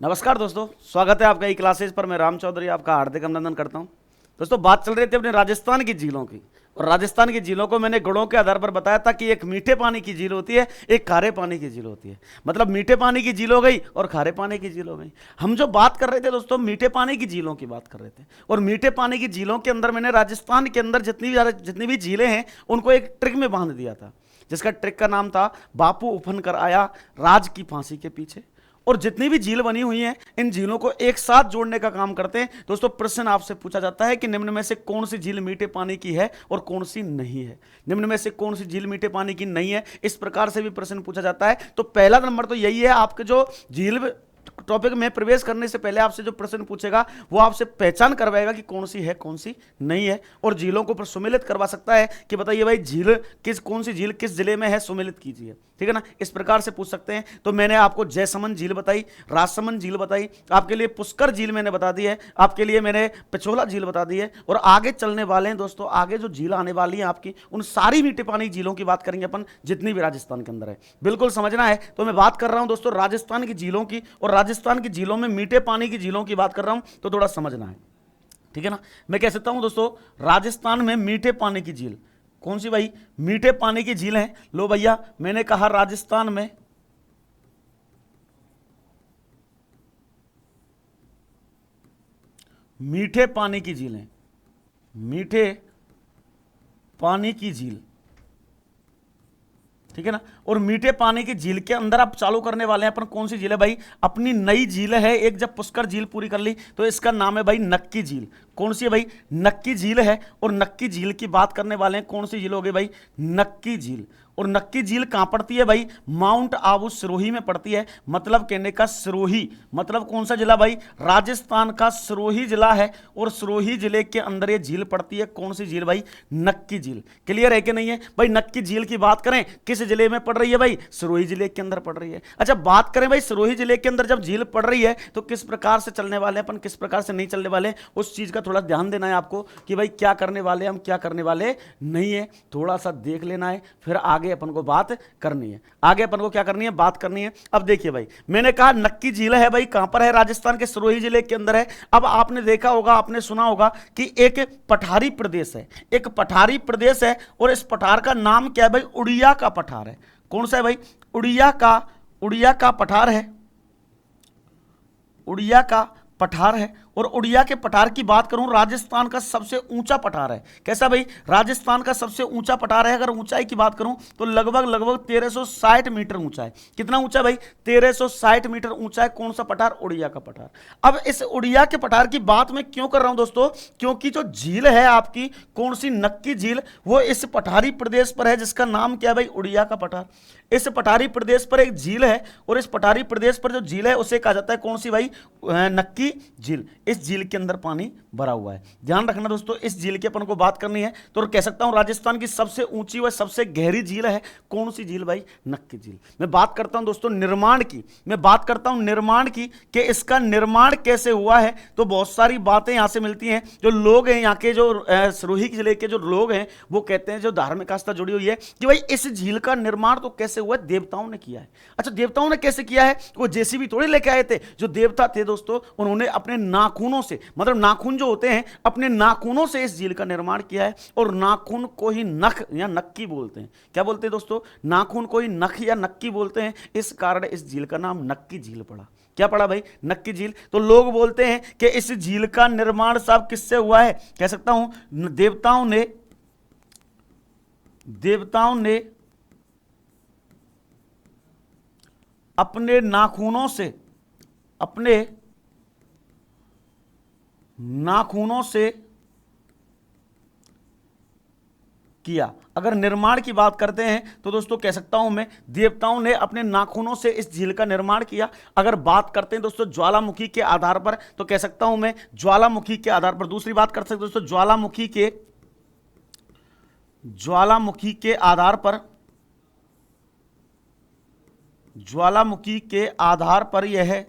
नमस्कार दोस्तों, स्वागत है आपका ई क्लासेज पर। मैं राम चौधरी आपका हार्दिक अभिनंदन करता हूं। दोस्तों, बात चल रही थी अपने राजस्थान की झीलों की, और राजस्थान की झीलों को मैंने गुणों के आधार पर बताया था कि एक मीठे पानी की झील होती है, एक खारे पानी की झील होती है। मतलब मीठे पानी की झील हो गई और खारे पानी की झील हो गई। हम जो बात कर रहे थे दोस्तों, मीठे पानी की झीलों की बात कर रहे थे, और मीठे पानी की झीलों के अंदर मैंने राजस्थान के अंदर जितनी भी झीलें हैं उनको एक ट्रिक में बांध दिया था, जिसका ट्रिक का नाम था बापू उफन कर आया राज की फांसी के पीछे। और जितनी भी झील बनी हुई हैं, इन झीलों को एक साथ जोड़ने का काम करते हैं। दोस्तों, प्रश्न आपसे पूछा जाता है कि निम्न में से कौन सी झील मीठे पानी की है और कौन सी नहीं है। निम्न में से कौन सी झील मीठे पानी की नहीं है, इस प्रकार से भी प्रश्न पूछा जाता है। तो पहला नंबर तो यही है, आपके जो झील टॉपिक में प्रवेश करने से पहले आपसे जो प्रश्न पूछेगा वो आपसे पहचान करवाएगा कि कौन सी है कौन सी नहीं है, और झीलों को सुमेलित करवा सकता है कि बताइए भाई झील कौन सी झील किस जिले में है, सुमेलित कीजिए। ठीक है ना, इस प्रकार से पूछ सकते हैं। तो मैंने आपको जयसमंद झील बताई, राजसमंद झील बताई, आपके लिए पुष्कर झील मैंने बता दी है, आपके लिए मैंने पिछोला झील बता दी है, और आगे चलने वाले हैं दोस्तों, आगे जो झील आने वाली है आपकी, उन सारी मीठे पानी झीलों की बात करेंगे अपन, जितनी भी राजस्थान के अंदर है। बिल्कुल समझना है। तो मैं बात कर रहा हूं दोस्तों राजस्थान की झीलों की, और राजस्थान की झीलों में मीठे पानी की झीलों की बात कर रहा हूं, तो थोड़ा समझना है। ठीक है ना, मैं कह सकता हूं दोस्तों राजस्थान में मीठे पानी की झील कौन सी भाई, मीठे पानी की झील है। लो भैया, मैंने कहा राजस्थान में मीठे पानी की झील है, मीठे पानी की झील। ठीक है ना, और मीठे पानी की झील के अंदर आप चालू करने वाले हैं अपन कौन सी झील है भाई, अपनी नई झील है एक। जब पुष्कर झील पूरी कर ली तो इसका नाम है भाई नक्की झील। कौन सी है भाई, नक्की झील है। और नक्की झील की बात करने वाले हैं, कौन सी झील हो गई भाई, नक्की झील। और नक्की झील कहां पड़ती है भाई, माउंट आबू सिरोही में पड़ती है। मतलब कहने का सिरोही, मतलब कौन सा जिला भाई, राजस्थान का सिरोही जिला है, और सिरोही जिले के अंदर ये झील पड़ती है। कौन सी झील भाई, नक्की झील। क्लियर है कि नहीं है भाई। नक्की झील की बात करें, किस जिले में पड़ रही है भाई, सिरोही जिले के अंदर पड़ रही है। अच्छा, बात करें भाई सिरोही जिले के अंदर जब झील पड़ रही है तो किस प्रकार से चलने वाले अपन, किस प्रकार से नहीं चलने वाले, उस चीज का थोड़ा ध्यान देना है आपको कि भाई क्या करने वाले हम, क्या करने वाले नहीं है, थोड़ा सा देख लेना है। फिर आगे अपन को बात करनी है, आगे अपन को क्या करनी है, बात करनी है। अब देखिए भाई, मैंने कहा नक्की झील है भाई, कहां पर है, राजस्थान के सिरोही जिले के अंदर है। अब आपने देखा होगा, आपने सुना होगा कि एक पठारी प्रदेश है, एक पठारी प्रदेश है, और इस पठार का नाम क्या है भाई, उड़िया का पठार है। कौन सा है भाई, उड़िया का पठार है, उड़िया का पठार है। और उड़िया के पठार की बात करूं, राजस्थान का सबसे ऊंचा पठार है। कैसा भाई, राजस्थान का सबसे ऊंचा पठार है। अगर ऊंचाई की बात करूं तो लगभग 1360 मीटर ऊंचा है। कितना ऊंचा भाई, 1360 मीटर ऊंचा है। कौन सा पठार, उड़िया का पठार। अब इस उड़िया के पठार की बात मैं क्यों कर रहा हूं दोस्तों, क्योंकि जो झील है आपकी, कौन सी, नक्की झील, वो इस पठारी प्रदेश पर है, जिसका नाम क्या है भाई, उड़िया का पठार। इस पठारी प्रदेश पर एक झील है, और इस पठारी प्रदेश पर जो झील है उसे कहा जाता है कौन सी भाई, नक्की झील। इस झील के अंदर पानी भरा हुआ है। ध्यान रखना दोस्तों, इस झील की अपन को बात करनी है तो कह सकता हूं राजस्थान की सबसे ऊंची व सबसे गहरी झील है। कौन सी झील भाई, नक्की झील। मैं बात करता हूं दोस्तों निर्माण की, मैं बात करता हूं निर्माण की, कि इसका निर्माण कैसे हुआ है। तो बहुत सारी बातें यहां से मिलती हैं। जो लोग हैं यहाँ के, जो सिरोही जिले के जो लोग हैं, वो कहते हैं, जो धार्मिक आस्था जुड़ी हुई है, कि भाई इस झील का निर्माण तो कैसे हुआ, देवताओं ने किया है। अच्छा, देवताओं ने कैसे किया है, वो जेसीबी थोड़ी लेके आए थे। जो देवता थे दोस्तों, उन्होंने अपने नाखूनों से, मतलब नाखून जो होते हैं, अपने नाखूनों से इस झील का निर्माण किया है। और नाखून को ही नख या नक्की बोलते हैं। क्या बोलते हैं दोस्तों, नाखून को ही नख या नक्की बोलते हैं। इस कारण इस झील का नाम नक्की झील पड़ा। क्या पड़ा भाई, नक्की झील। तो लोग बोलते हैं कि इस झील का निर्माण साहब किससे हुआ है, कह सकता हूं देवताओं ने अपने नाखूनों से किया। अगर निर्माण की बात करते हैं तो दोस्तों कह सकता हूं मैं, देवताओं ने अपने नाखूनों से इस झील का निर्माण किया। अगर बात करते हैं दोस्तों ज्वालामुखी के आधार पर, तो कह सकता हूं मैं ज्वालामुखी के आधार पर। दूसरी बात कर सकते हैं दोस्तों, ज्वालामुखी के आधार पर यह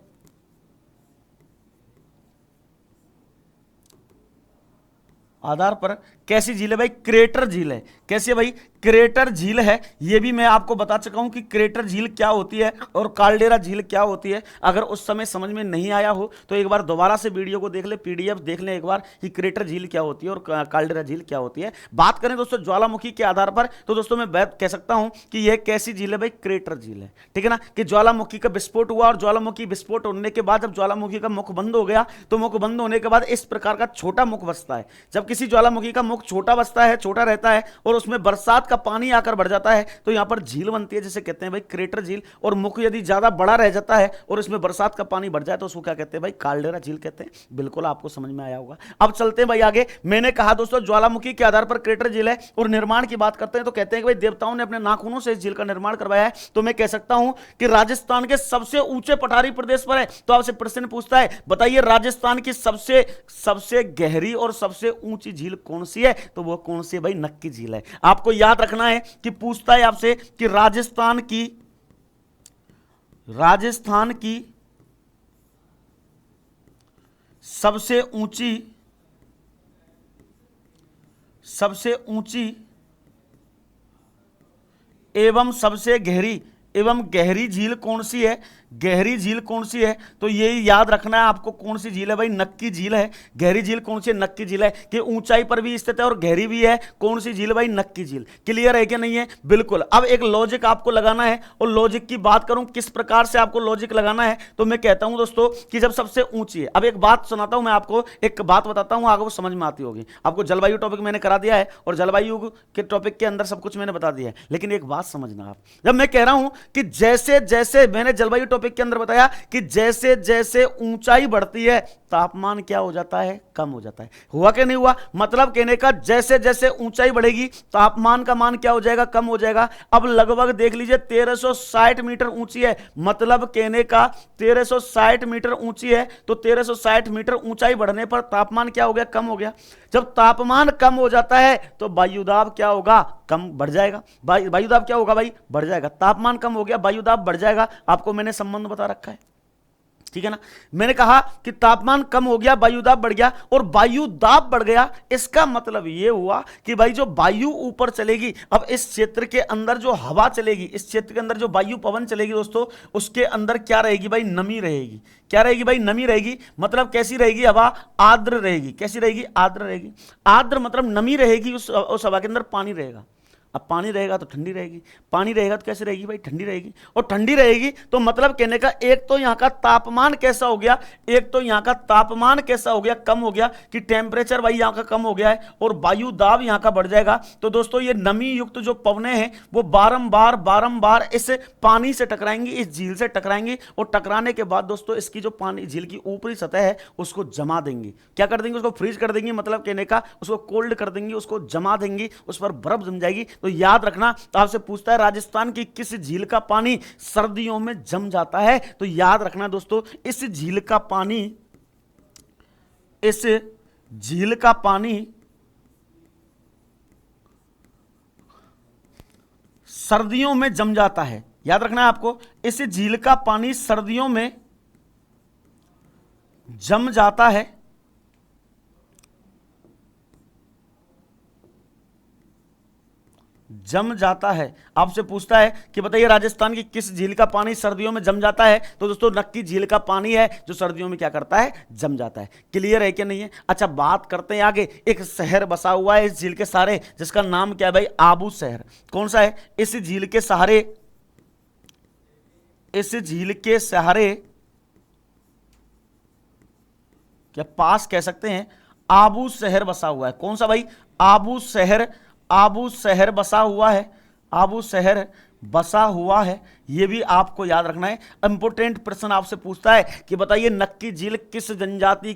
कैसी झील है भाई? क्रेटर झील है। कैसी है भाई? क्रेटर झील है। ये भी मैं आपको बता चुका हूं कि क्रेटर झील क्या होती है और काल्डेरा झील क्या होती है। अगर उस समय समझ में नहीं आया हो तो एक बार दोबारा से वीडियो को देख ले, पीडीएफ देख ले एक बार कि क्रेटर झील क्या होती है और काल्डेरा झील क्या होती है। बात करें दोस्तों ज्वालामुखी के आधार पर तो दोस्तों मैं बात कह सकता हूं कि यह कैसी झील है भाई? क्रेटर झील है। ठीक है ना, कि ज्वालामुखी का विस्फोट हुआ और ज्वालामुखी विस्फोट होने के बाद जब ज्वालामुखी का मुख बंद हो गया तो मुख बंद होने के बाद इस प्रकार का छोटा मुख बसता है। जब किसी ज्वालामुखी का मुख छोटा बसता है, छोटा रहता है और उसमें बरसात का पानी आकर बढ़ जाता है तो यहां पर झील बनती है, जिसे कहते हैं भाई क्रेटर झील। और मुख यदि ज्यादा बड़ा रह जाता है और इसमें बरसात का पानी बढ़ जाए तो उसको क्या कहते हैं भाई? काल्डेरा झील कहते हैं। बिल्कुल आपको समझ में आया होगा। अब चलते हैं भाई आगे। मैंने कहा दोस्तों ज्वालामुखी के आधार पर क्रेटर झील है। और निर्माण की बात करते हैं तो कहते हैं कि भाई देवताओं ने अपने नाखूनों से इस झील का निर्माण करवाया है। तो मैं कह सकता हूं कि राजस्थान के सबसे ऊंचे पठारी प्रदेश पर है। तो आपसे प्रश्न पूछता है, बताइए राजस्थान की सबसे गहरी और सबसे ऊंची झील कौन सी है? तो वो कौन सी है भाई? नक्की झील है। आपको याद रखना है कि पूछता है आपसे कि राजस्थान की सबसे ऊंची एवं सबसे गहरी झील कौन सी है? गहरी झील कौन सी है? तो ये याद रखना है आपको कौन सी झील है भाई? नक्की झील है। गहरी झील कौन सी है? नक्की झील है। कि ऊंचाई पर भी स्थित है और गहरी भी है। कौन सी झील भाई? नक्की झील। क्लियर है कि नहीं है? बिल्कुल। अब एक लॉजिक आपको लगाना है और लॉजिक की बात करूं किस प्रकार से आपको लॉजिक लगाना है तो मैं कहता हूं दोस्तों कि जब सबसे ऊंची है। अब एक बात सुनाता हूं मैं आपको, एक बात बताता हूं, आगे वो समझ में आती होगी आपको। जलवायु टॉपिक मैंने करा दिया है और जलवायु के टॉपिक के अंदर सब कुछ मैंने बता दिया है। लेकिन एक बात समझना आप, जब मैं कह रहा हूं कि जैसे जैसे मैंने जलवायु टॉपिक के अंदर बताया कि जैसे जैसे ऊंचाई बढ़ती है तापमान क्या हो जाता है? कम हो जाता है। हुआ कि नहीं हुआ? मतलब कहने का जैसे जैसे ऊंचाई बढ़ेगी तापमान का मान क्या हो जाएगा? कम हो जाएगा। अब लगभग देख लीजिए 1360 मीटर ऊंची है। मतलब कहने का 1360 मीटर ऊंची है तो 1360 मीटर ऊंचाई बढ़ने पर तापमान क्या हो गया? कम हो गया। जब तापमान कम हो जाता है तो वायुदाब क्या होगा? कम बढ़ जाएगा। वायुदाब क्या होगा भाई? बढ़ जाएगा। तापमान कम हो गया, वायुदाब बढ़ जाएगा। आपको मैंने संबंध बता रखा है, ठीक है ना। मैंने कहा कि तापमान कम हो गया, वायुदाब बढ़ गया और वायुदाब बढ़ गया। इसका मतलब यह हुआ कि भाई जो वायु ऊपर चलेगी, अब इस क्षेत्र के अंदर जो हवा चलेगी, इस क्षेत्र के अंदर जो वायु पवन चलेगी दोस्तों, उसके अंदर क्या रहेगी भाई? नमी रहेगी। क्या रहेगी भाई? नमी रहेगी। मतलब कैसी रहेगी हवा? आर्द्र रहेगी। कैसी रहेगी? आर्द्र रहेगी। आर्द्र मतलब नमी रहेगी, उस हवा के अंदर पानी रहेगा। अब पानी रहेगा तो ठंडी रहेगी, पानी रहेगा तो कैसे रहेगी भाई? ठंडी रहेगी। और ठंडी रहेगी तो मतलब कहने का एक तो यहां का तापमान कैसा हो गया? एक तो यहां का तापमान कैसा हो गया? कम हो गया कि टेम्परेचर भाई यहां का कम हो गया है और वायु दाब यहां का बढ़ जाएगा। तो दोस्तों ये नमी युक्त जो पवनें हैं वो बारंबार इस पानी से टकराएंगी, इस झील से टकराएंगी और टकराने के बाद दोस्तों इसकी जो पानी झील की ऊपरी सतह है उसको जमा देंगी। क्या कर देंगे? उसको फ्रीज कर देंगी। मतलब कहने का उसको कोल्ड कर देंगी, उसको जमा देंगी, उस पर बर्फ जम जाएगी। तो याद रखना, तो आपसे पूछता है राजस्थान की किस झील का पानी सर्दियों में जम जाता है? तो याद रखना दोस्तों इस झील का पानी सर्दियों में जम जाता है। याद रखना है आपको, इस झील का पानी सर्दियों में जम जाता है। जम जाता है। आपसे पूछता है कि बताइए राजस्थान की किस झील का पानी सर्दियों में जम जाता है? तो दोस्तों नक्की झील का पानी है जो सर्दियों में क्या करता है? जम जाता है। क्लियर है कि नहीं है? अच्छा बात करते हैं आगे। एक शहर बसा हुआ है इस झील के सहारे, जिसका नाम क्या है भाई? आबू शहर। कौन सा है? इस झील के सहारे क्या पास कह सकते हैं, आबू शहर बसा हुआ है। कौन सा भाई? आबू शहर बसा हुआ है। आबू शहर बसा हुआ है। यह भी आपको याद रखना है। इंपोर्टेंट प्रश्न आपसे पूछता है कि बताइए नक्की झील किस जनजाति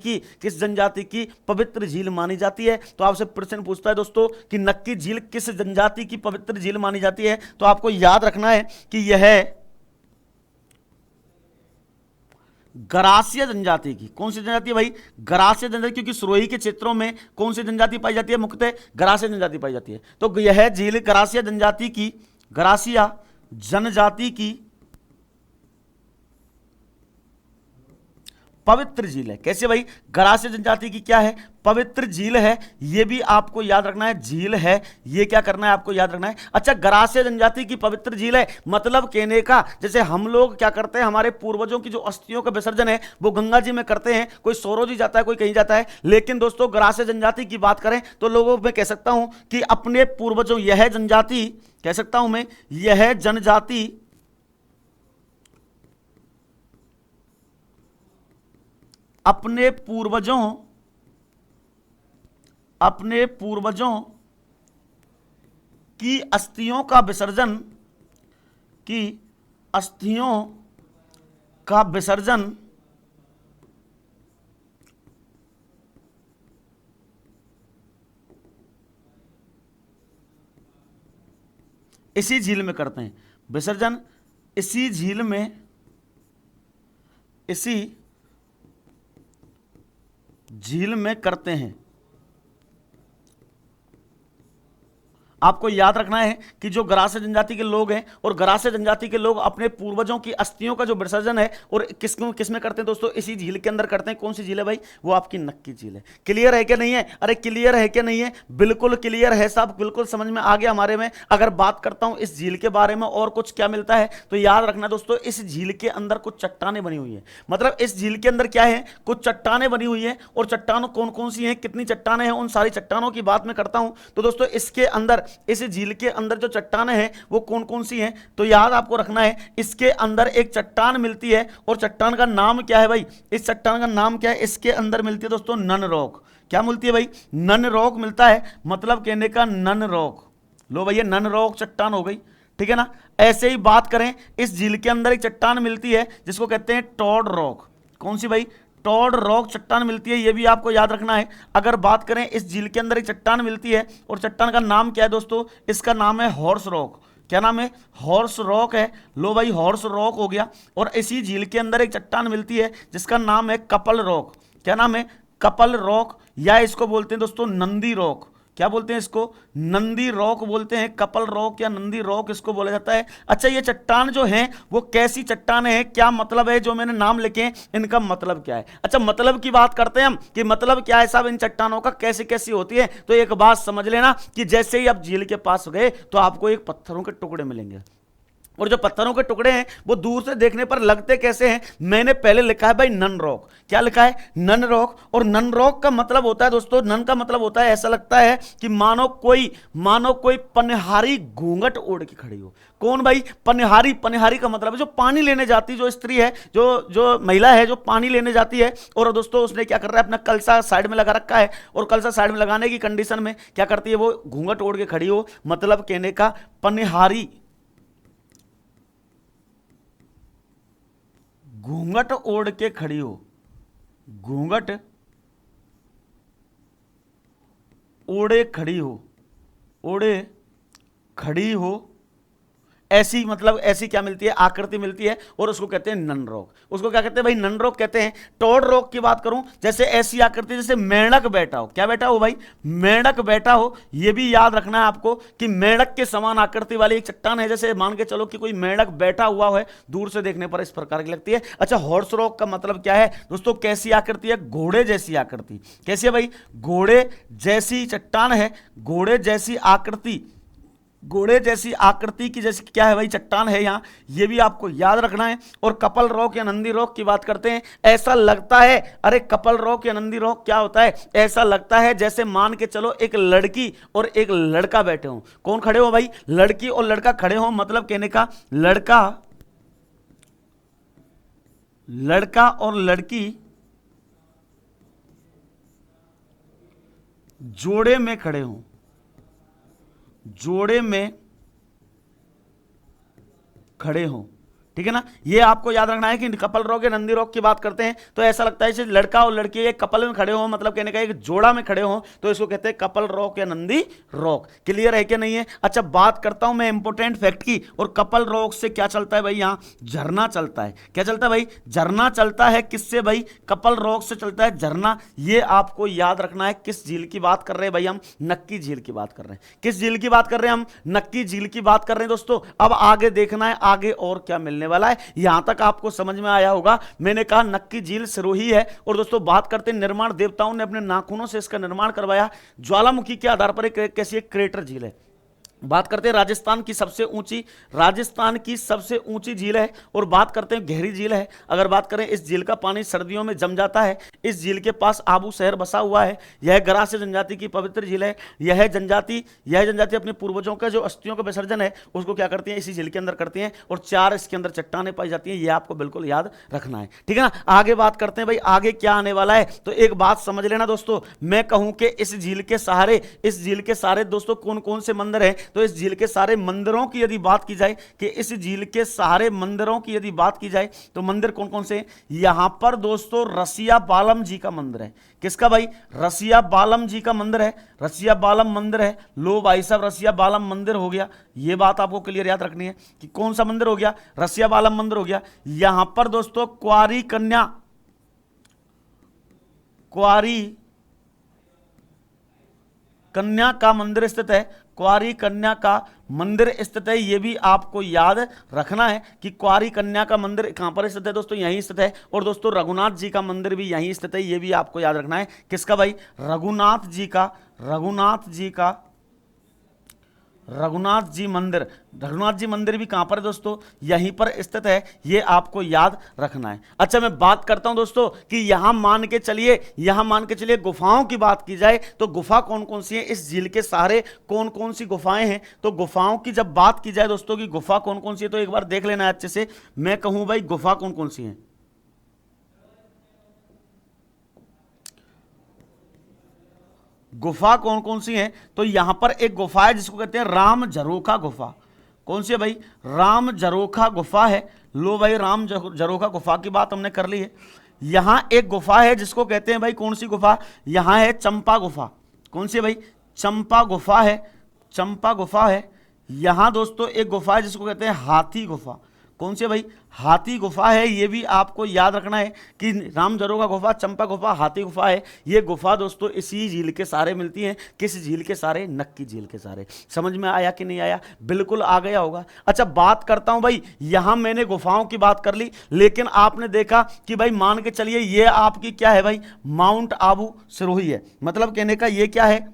की पवित्र झील मानी जाती है? तो आपसे प्रश्न पूछता है दोस्तों कि नक्की झील किस जनजाति की पवित्र झील मानी जाती है? तो आपको याद रखना है कि यह गरासिया जनजाति की। कौन सी जनजाति है भाई? गरासिया जनजाति। क्योंकि सुरोही के क्षेत्रों में कौन सी जनजाति पाई जाती है? मुख्यतः गरासिया जनजाति पाई जाती है। तो यह झील गरासिया जनजाति की पवित्र झील है। कैसे भाई? गरासिया जनजाति की क्या है? पवित्र झील है। ये भी आपको याद रखना है, झील है, ये क्या करना है आपको याद रखना है। अच्छा, गरासिया जनजाति की पवित्र झील है, मतलब कहने का जैसे हम लोग क्या करते हैं, हमारे पूर्वजों की जो अस्थियों का विसर्जन है वो गंगा जी में करते हैं, कोई सोरो जी जाता है, कोई कहीं जाता है। लेकिन दोस्तों गरासिया जनजाति की बात करें तो लोगों में कह सकता हूं कि अपने पूर्वजों, यह जनजाति, कह सकता हूं मैं, यह जनजाति अपने पूर्वजों की अस्थियों का विसर्जन इसी झील में करते हैं। विसर्जन इसी झील में करते हैं। आपको याद रखना है कि जो गरासिया जनजाति के लोग हैं, और गरासिया जनजाति के लोग अपने पूर्वजों की अस्थियों का जो विसर्जन है और किस में करते हैं दोस्तों? इसी झील के अंदर करते हैं। कौन सी झील है भाई? वो आपकी नक्की झील है। क्लियर है क्या नहीं है? अरे क्लियर है क्या नहीं है? बिल्कुल क्लियर है साहब, बिल्कुल समझ में आ गया हमारे में। अगर बात करता हूं इस झील के बारे में और कुछ क्या मिलता है तो याद रखना दोस्तों, इस झील के अंदर कुछ चट्टानें बनी हुई है। मतलब इस झील के अंदर क्या है? कुछ चट्टानें बनी हुई है। और चट्टानों कौन कौन सी हैं, कितनी चट्टानें हैं, उन सारी चट्टानों की बात मैं करता हूं। तो दोस्तों इसके अंदर, इस झील के अंदर जो चट्टानें हैं वो कौन कौन सी हैं, तो याद आपको रखना है, इसके अंदर एक चट्टान मिलती है और चट्टान का नाम क्या है भाई? इस चट्टान का नाम क्या है? इसके अंदर मिलती है दोस्तों नन रॉक। क्या मिलती है भाई? नन रॉक मिलता है। मतलब कहने का नन रॉक, लो भैया नन रॉक चट्टान हो गई, ठीक है ना। ऐसे ही बात करें, इस झील के अंदर एक चट्टान मिलती है जिसको कहते हैं टॉड रॉक। कौन सी भाई? टॉड रॉक चट्टान मिलती है, ये भी आपको याद रखना है। अगर बात करें इस झील के अंदर एक चट्टान मिलती है और चट्टान का नाम क्या है दोस्तों? इसका नाम है हॉर्स रॉक। क्या नाम है? हॉर्स रॉक है। लो भाई हॉर्स रॉक हो गया। और इसी झील के अंदर एक चट्टान मिलती है जिसका नाम है कपल रॉक। क्या नाम है? कपल रॉक, या इसको बोलते हैं दोस्तों नंदी रॉक। क्या बोलते हैं इसको? नंदी रॉक बोलते हैं, कपल रॉक या नंदी रॉक इसको बोला जाता है। अच्छा, ये चट्टान जो हैं वो कैसी चट्टानें हैं, क्या मतलब है, जो मैंने नाम लिखे हैं इनका मतलब क्या है? अच्छा, मतलब की बात करते हैं हम कि मतलब क्या है साहब इन चट्टानों का, कैसी कैसी होती है। तो एक बात समझ लेना कि जैसे ही आप झील के पास गए तो आपको एक पत्थरों के टुकड़े मिलेंगे, और जो पत्थरों के टुकड़े हैं वो दूर से देखने पर लगते कैसे हैं? मैंने पहले लिखा है भाई नन रॉक। क्या लिखा है? Non rock. और नन रॉक का मतलब होता है दोस्तों, नन का मतलब होता है, ऐसा लगता है कि मानो कोई पनिहारी घूंघट ओढ़ के खड़ी हो। कौन भाई? पनिहारी। पनिहारी का मतलब है जो पानी लेने जाती, जो स्त्री है, जो महिला है जो पानी लेने जाती है। और दोस्तों उसने क्या कर रहा है, अपना कलसा साइड में लगा रखा है, और कलसा साइड में लगाने की कंडीशन में क्या करती है, वो घूंघट ओढ़ के खड़ी हो। मतलब कहने का पनिहारी, घूंघट ओढ़ के खड़ी हो, घूंघट ओढ़े खड़ी हो, ओढ़े खड़ी हो, ऐसी मतलब ऐसी क्या मिलती है? आकृति मिलती है, और उसको कहते हैं नन रॉक। उसको क्या कहते हैं भाई? नन रॉक कहते हैं। टॉड रॉक की बात करूं, जैसे ऐसी आकृति जैसे मेंढक बैठा हो। क्या बैठा हो भाई? मेंढक बैठा हो। यह भी याद रखना है आपको कि मेंढक के समान आकृति वाली एक चट्टान है। जैसे मान के चलो कि कोई मेंढक बैठा हुआ है, दूर से देखने पर इस प्रकार की लगती है। अच्छा, हॉर्स रॉक का मतलब क्या है दोस्तों? कैसी आकृति है? घोड़े जैसी आकृति। कैसी है भाई? घोड़े जैसी चट्टान है, घोड़े जैसी आकृति, घोड़े जैसी आकृति की जैसी क्या है भाई? चट्टान है यहाँ, ये भी आपको याद रखना है। और कपल रॉक या नंदी रॉक की बात करते हैं, ऐसा लगता है, अरे कपल रॉक या नंदी रॉक क्या होता है? ऐसा लगता है जैसे मान के चलो एक लड़की और एक लड़का बैठे हों। कौन खड़े हो भाई? लड़की और लड़का खड़े हो। मतलब कहने का लड़का और लड़की जोड़े में खड़े हों, जोड़े में खड़े हों, ठीक है ना। ये आपको याद रखना है कि कपल रॉक या नंदी रॉक की बात करते हैं तो ऐसा लगता है जैसे लड़का और लड़की एक कपल में खड़े हो, मतलब कहने का एक जोड़ा में खड़े हो, तो इसको कहते हैं कपल रॉक या नंदी रॉक। क्लियर है क्या नहीं है? अच्छा, बात करता हूं मैं इंपोर्टेंट फैक्ट की। और कपल रॉक से क्या चलता है भाई? यहां झरना चलता है। क्या चलता है भाई? झरना चलता है। किससे भाई? कपल रॉक से चलता है झरना। ये आपको याद रखना है। किस झील की बात कर रहे हैं भाई? हम नक्की झील की बात कर रहे हैं। किस झील की बात कर रहे हैं हम? नक्की झील की बात कर रहे हैं दोस्तों। अब आगे देखना है आगे और क्या मिलने मिलने वाला है। यहां तक आपको समझ में आया होगा। मैंने कहा नक्की झील सिरोही है। और दोस्तों बात करते हैं निर्माण, देवताओं ने अपने नाखूनों से इसका निर्माण करवाया। ज्वालामुखी के आधार पर एक कैसी एक क्रेटर झील है। बात करते हैं राजस्थान की सबसे ऊंची झील है। और बात करते हैं गहरी झील है। अगर बात करें, इस झील का पानी सर्दियों में जम जाता है। इस झील के पास आबू शहर बसा हुआ है। यह गरास्य जनजाति की पवित्र झील है। यह जनजाति अपने पूर्वजों के जो अस्थियों का विसर्जन है उसको क्या करती है, इसी झील के अंदर करती हैं। और 4 इसके अंदर चट्टानें पाई जाती हैं। यह आपको बिल्कुल याद रखना है, ठीक है ना। आगे बात करते हैं भाई, आगे क्या आने वाला है। तो एक बात समझ लेना दोस्तों, मैं कहूं कि इस झील के सहारे दोस्तों कौन कौन से मंदिर हैं। तो इस झील के सारे मंदिरों की यदि बात की जाए, कि इस झील के सारे मंदिरों की यदि बात की जाए तो मंदिर कौन कौन से हैं। यहां पर दोस्तों रसिया बालम जी का मंदिर है। किसका भाई, रसिया बालम जी का मंदिर है। रसिया बालम मंदिर है। लो भाई साहब, रसिया बालम मंदिर हो गया। यह बात आपको क्लियर याद रखनी है कि कौन सा मंदिर हो गया, रसिया बालम मंदिर हो गया। यहां पर दोस्तों क्वारी कन्या का मंदिर स्थित है। क्वारी कन्या का मंदिर स्थित है। यह भी आपको याद रखना है कि क्वारी कन्या का मंदिर कहां पर स्थित है दोस्तों, यहीं स्थित है। और दोस्तों रघुनाथ जी का मंदिर भी यहीं स्थित है। यह भी आपको याद रखना है। किसका भाई, रघुनाथ जी मंदिर। रघुनाथ जी मंदिर भी कहां पर है दोस्तों, यहीं पर स्थित है। यह आपको याद रखना है। अच्छा, मैं बात करता हूं दोस्तों कि यहां मान के चलिए गुफाओं की बात की जाए तो गुफा कौन कौन सी है, इस झील के सहारे कौन कौन सी गुफाएं हैं। तो गुफाओं की जब बात की जाए दोस्तों कि गुफा कौन कौन सी है, तो एक बार देख लेना अच्छे से। मैं कहूं भाई गुफा कौन कौन सी है। गुफा कौन कौन सी है, तो यहां पर एक गुफा है जिसको कहते हैं राम झरोखा गुफा। कौन सी है भाई, राम झरोखा गुफा है। लो भाई, राम झरोखा गुफा की बात हमने कर ली है। यहां एक गुफा है जिसको कहते हैं भाई, कौन सी गुफा, यहां है चंपा गुफा। कौन सी है भाई, चंपा गुफा है। यहां दोस्तों एक गुफा है जिसको कहते हैं हाथी गुफा। कौन सी भाई, हाथी गुफा है। यह भी आपको याद रखना है कि राम झरोखा गुफा, चंपा गुफा, हाथी गुफा है। यह गुफा दोस्तों इसी झील के सहारे मिलती हैं। किस झील के सहारे, नक्की झील के सहारे। समझ में आया कि नहीं आया, बिल्कुल आ गया होगा। अच्छा, बात करता हूं भाई, यहां मैंने गुफाओं की बात कर ली, लेकिन आपने देखा कि भाई मान के चलिए यह आपकी क्या है भाई, माउंट आबू सिरोही है। मतलब कहने का यह क्या है,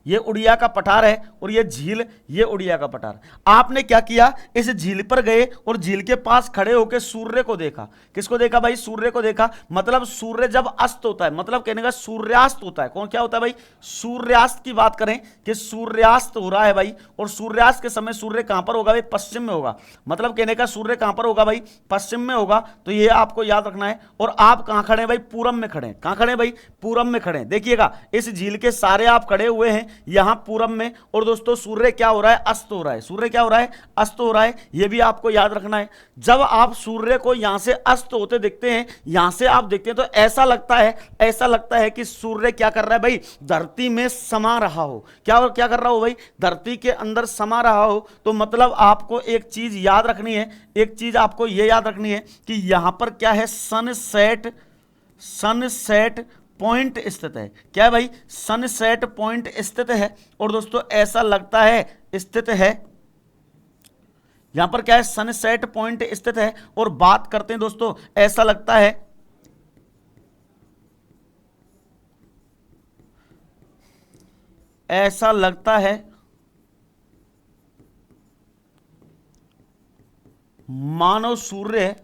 ये उड़िया का पठार है और ये झील, ये उड़िया का पठार। आपने क्या किया, इस झील पर गए और झील के पास खड़े होकर सूर्य को देखा। किसको देखा भाई, सूर्य को देखा। मतलब सूर्य जब अस्त होता है, मतलब कहने का सूर्यास्त होता है। कौन क्या होता है भाई, सूर्यास्त की बात करें कि सूर्यास्त हो रहा है भाई। और सूर्यास्त के समय सूर्य कहां पर होगा भाई, पश्चिम में होगा। मतलब कहने का सूर्य कहां पर होगा भाई, पश्चिम में होगा। तो ये आपको याद रखना है। और आप कहां खड़े हैं भाई, पूरब में खड़े हैं। कहां खड़े हैं भाई, पूरब में खड़े हैं। देखिएगा, इस झील के सारे आप खड़े हुए हैं यहां पूरब में। और दोस्तों सूर्य क्या हो रहा है, अस्त हो रहा है। सूर्य क्या हो रहा है, अस्त हो रहा है। यह भी आपको याद रखना है। जब आप सूर्य को यहां से अस्त होते देखते हैं, यहां से आप देखते हैं, तो ऐसा लगता है कि सूर्य क्या कर रहा है भाई, धरती में समा रहा हो। क्या कर रहा हो भाई, धरती के अंदर समा रहा हो। तो मतलब आपको एक चीज याद रखनी है, एक चीज आपको यह याद रखनी है कि यहां पर क्या है, सनसेट पॉइंट स्थित है। क्या है भाई, सनसेट पॉइंट स्थित है। और दोस्तों ऐसा लगता है स्थित है, यहां पर क्या है, सनसेट पॉइंट स्थित है। और बात करते हैं दोस्तों, ऐसा लगता है मानो सूर्य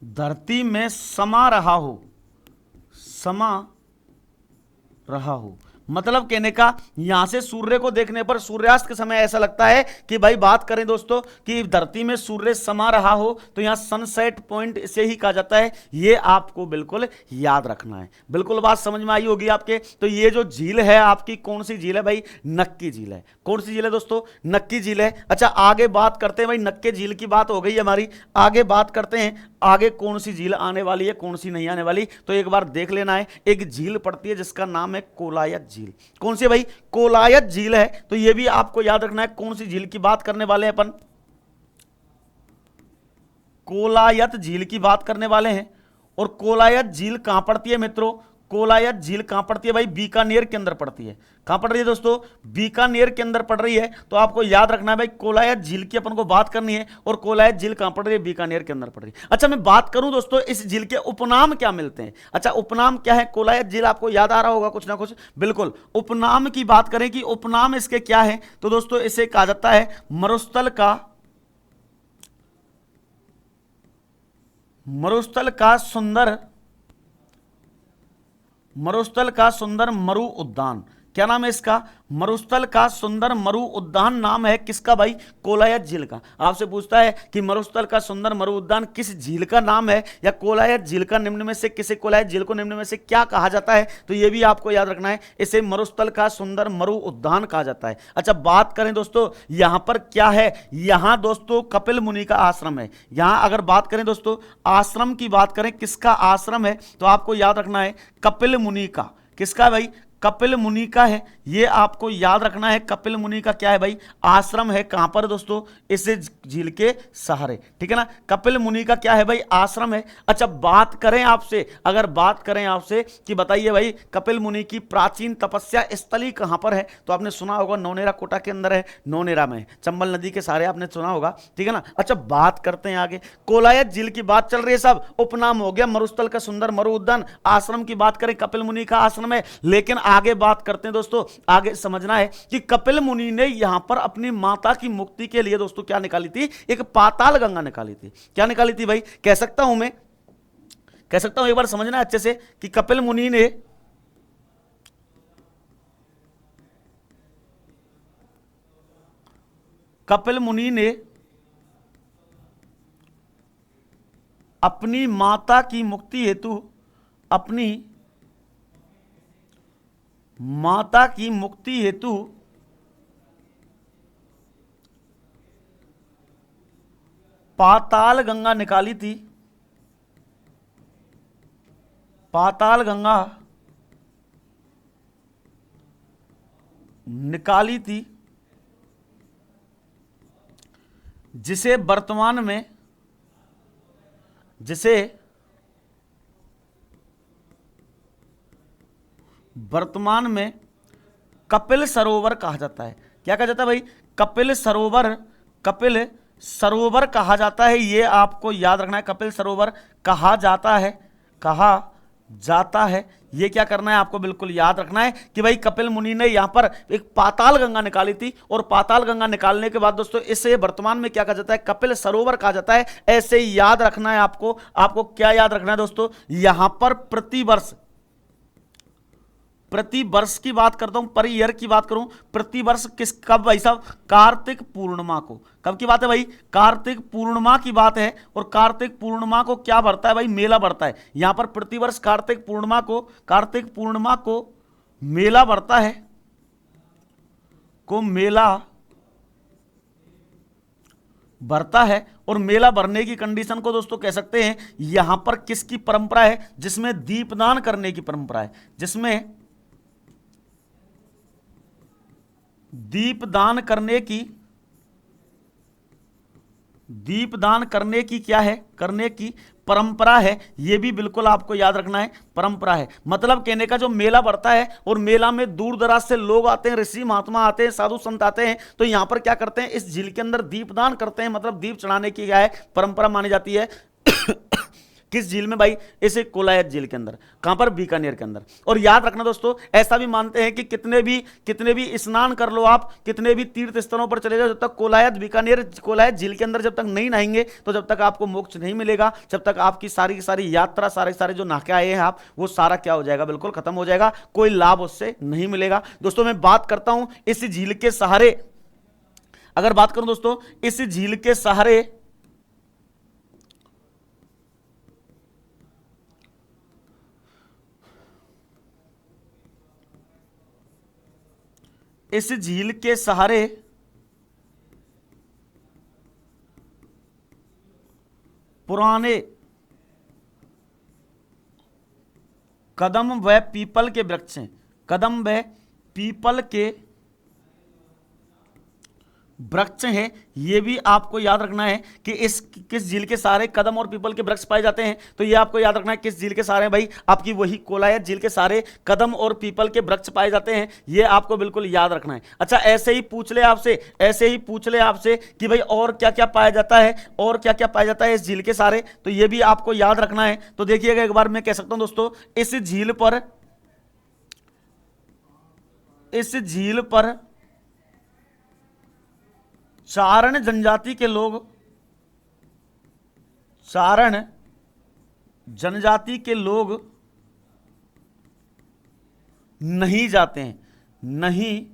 धरती में समा रहा हो। मतलब कहने का यहां से सूर्य को देखने पर सूर्यास्त के समय ऐसा लगता है कि भाई, बात करें दोस्तों कि धरती में सूर्य समा रहा हो, तो यहां सनसेट पॉइंट इसे ही कहा जाता है। यह आपको बिल्कुल याद रखना है। बिल्कुल बात समझ में आई होगी आपके। तो ये जो झील है आपकी, कौन सी झील है भाई, नक्की झील है। कौन सी झील है दोस्तों, नक्की झील है। अच्छा, आगे बात करते हैं भाई, नक्की झील की बात हो गई हमारी। आगे बात करते हैं, आगे कौन सी झील आने वाली है, कौन सी नहीं आने वाली। तो एक बार देख लेना है। एक झील पड़ती है जिसका नाम है कोलायत झील। कौन सी भाई, कोलायत झील है। तो यह भी आपको याद रखना है। कौन सी झील की बात करने वाले हैं अपन, कोलायत झील की बात करने वाले हैं। और कोलायत झील कहां पड़ती है मित्रों, कोलायत झील कहां पड़ती है भाई? बीकानेर के अंदर पड़ती है। कहां पड़ रही है दोस्तों? बीकानेर के अंदर पड़ रही है। तो आपको याद रखना है भाई, कोलायत झील की अपन को बात करनी है, और कोलायत झील कहां पड़ रही है? बीकानेर के अंदर पड़ रही है। अच्छा, मैं बात करूं दोस्तों इस झील के उपनाम क्या मिलते हैं। अच्छा, उपनाम क्या है? कोलायत झील आपको याद आ रहा होगा कुछ ना कुछ, बिल्कुल। उपनाम की बात करें कि उपनाम इसके क्या है, तो दोस्तों इसे कहा जाता है मरुस्थल का सुंदर मरु उद्यान। क्या नाम है इसका? मरुस्थल का सुंदर मरु उद्यान नाम है किसका भाई? कोलायत झील का। आपसे पूछता है कि मरुस्थल का सुंदर मरु उद्यान किस झील का नाम है, या कोलायत झील का निम्न में से किसे, कोलायत झील को निम्न में से क्या कहा जाता है, तो यह भी आपको याद रखना है, इसे मरुस्थल का सुंदर मरु उद्यान कहा जाता है। अच्छा, बात करें दोस्तों यहां पर क्या है, यहां दोस्तों कपिल मुनि का आश्रम है। यहां अगर बात करें दोस्तों आश्रम की बात करें, किसका आश्रम है, तो आपको याद रखना है कपिल मुनि का। किसका भाई? कपिल मुनि का है। ये आपको याद रखना है, कपिल मुनि का क्या है भाई? आश्रम है। कहां पर दोस्तों? इस झील के सहारे, ठीक है ना। कपिल मुनि का क्या है भाई? आश्रम है। अच्छा, बात करें आपसे, अगर बात करें आपसे कि बताइए भाई कपिल मुनि की प्राचीन तपस्या स्थली कहां पर है, तो आपने सुना होगा नौनेरा कोटा के अंदर है, नौनेरा में, चंबल नदी के सहारे, आपने सुना होगा, ठीक है ना। अच्छा, बात करते हैं आगे। कोलायत झील की बात चल रही है, सब उपनाम हो गया, मरुस्थल का सुंदर मरु उद्यान। आश्रम की बात करें, कपिल मुनि का आश्रम है। लेकिन आगे बात करते हैं दोस्तों, आगे समझना है कि कपिल मुनि ने यहां पर अपनी माता की मुक्ति के लिए दोस्तों क्या निकाली थी? एक पाताल गंगा निकाली थी। क्या निकाली थी भाई? कह सकता हूं मैं, कह सकता हूं, एक बार समझना अच्छे से कि कपिल मुनि ने अपनी माता की मुक्ति हेतु, अपनी माता की मुक्ति हेतु पाताल गंगा निकाली थी। पाताल गंगा निकाली थी, जिसे वर्तमान में कपिल सरोवर कहा जाता है। क्या कहा जाता है भाई? कपिल सरोवर कहा जाता है। ये आपको याद रखना है, कपिल सरोवर कहा जाता है। ये क्या करना है आपको? बिल्कुल याद रखना है कि भाई कपिल मुनि ने यहां पर एक पाताल गंगा निकाली थी, और पाताल गंगा निकालने के बाद दोस्तों इसे वर्तमान में क्या कहा जाता है? कपिल सरोवर कहा जाता है। ऐसे याद रखना है आपको क्या याद रखना है दोस्तों? यहां पर प्रतिवर्ष की बात करता हूं, पर ईयर की बात करूं, प्रतिवर्ष कब भाई साहब? कार्तिक पूर्णिमा को। कब की बात है भाई? कार्तिक पूर्णिमा की बात है। और कार्तिक पूर्णिमा को क्या बढ़ता है भाई? मेला बढ़ता है। यहां पर प्रतिवर्ष कार्तिक पूर्णिमा को मेला बढ़ता है, और मेला भरने की कंडीशन को दोस्तों कह सकते हैं, यहां पर किसकी परंपरा है? जिसमें दीपदान करने की परंपरा है, जिसमें दीपदान करने की क्या है? करने की परंपरा है। यह भी बिल्कुल आपको याद रखना है, परंपरा है। मतलब कहने का जो मेला बढ़ता है, और मेला में दूर दराज से लोग आते हैं, ऋषि महात्मा आते हैं, साधु संत आते हैं, तो यहां पर क्या करते हैं? इस झील के अंदर दीपदान करते हैं, मतलब दीप चढ़ाने की क्या है? परंपरा मानी जाती है। किस झील में भाई? इसे कोलायत झील के अंदर। कहां पर? बीकानेर के अंदर। और याद रखना दोस्तों, ऐसा भी मानते हैं कि कितने भी स्नान कर लो आप, कितने भी तीर्थ स्थलों पर चले जाओ, जब तक कोलायत झील के अंदर जब तक नहीं नहाएंगे, तो जब तक आपको मोक्ष नहीं मिलेगा, जब तक आपकी सारी यात्रा, सारे जो नहा के आए हैं आप, वो सारा क्या हो जाएगा? बिल्कुल खत्म हो जाएगा, कोई लाभ उससे नहीं मिलेगा। दोस्तों मैं बात करता हूं इस झील के सहारे, अगर बात करूं दोस्तों इस झील के सहारे पुराने कदम व पीपल के वृक्ष हैं। कदम व पीपल के वृक्ष हैं, ये भी आपको याद रखना है कि इस किस झील के सारे कदम और पीपल के वृक्ष पाए जाते हैं। तो ये आपको याद रखना है किस झील के सारे, भाई आपकी वही कोलायत झील के सारे कदम और पीपल के वृक्ष पाए जाते हैं, ये आपको बिल्कुल याद रखना है। अच्छा, ऐसे ही पूछ ले आपसे, ऐसे ही पूछ ले आपसे कि भाई और क्या क्या पाया जाता है, और क्या क्या पाया जाता है इस झील के सारे, तो ये भी आपको याद रखना है। तो देखिएगा एक बार मैं कह सकता हूं दोस्तों, इस झील पर चारण जनजाति के लोग, चारण जनजाति के लोग नहीं जाते हैं, नहीं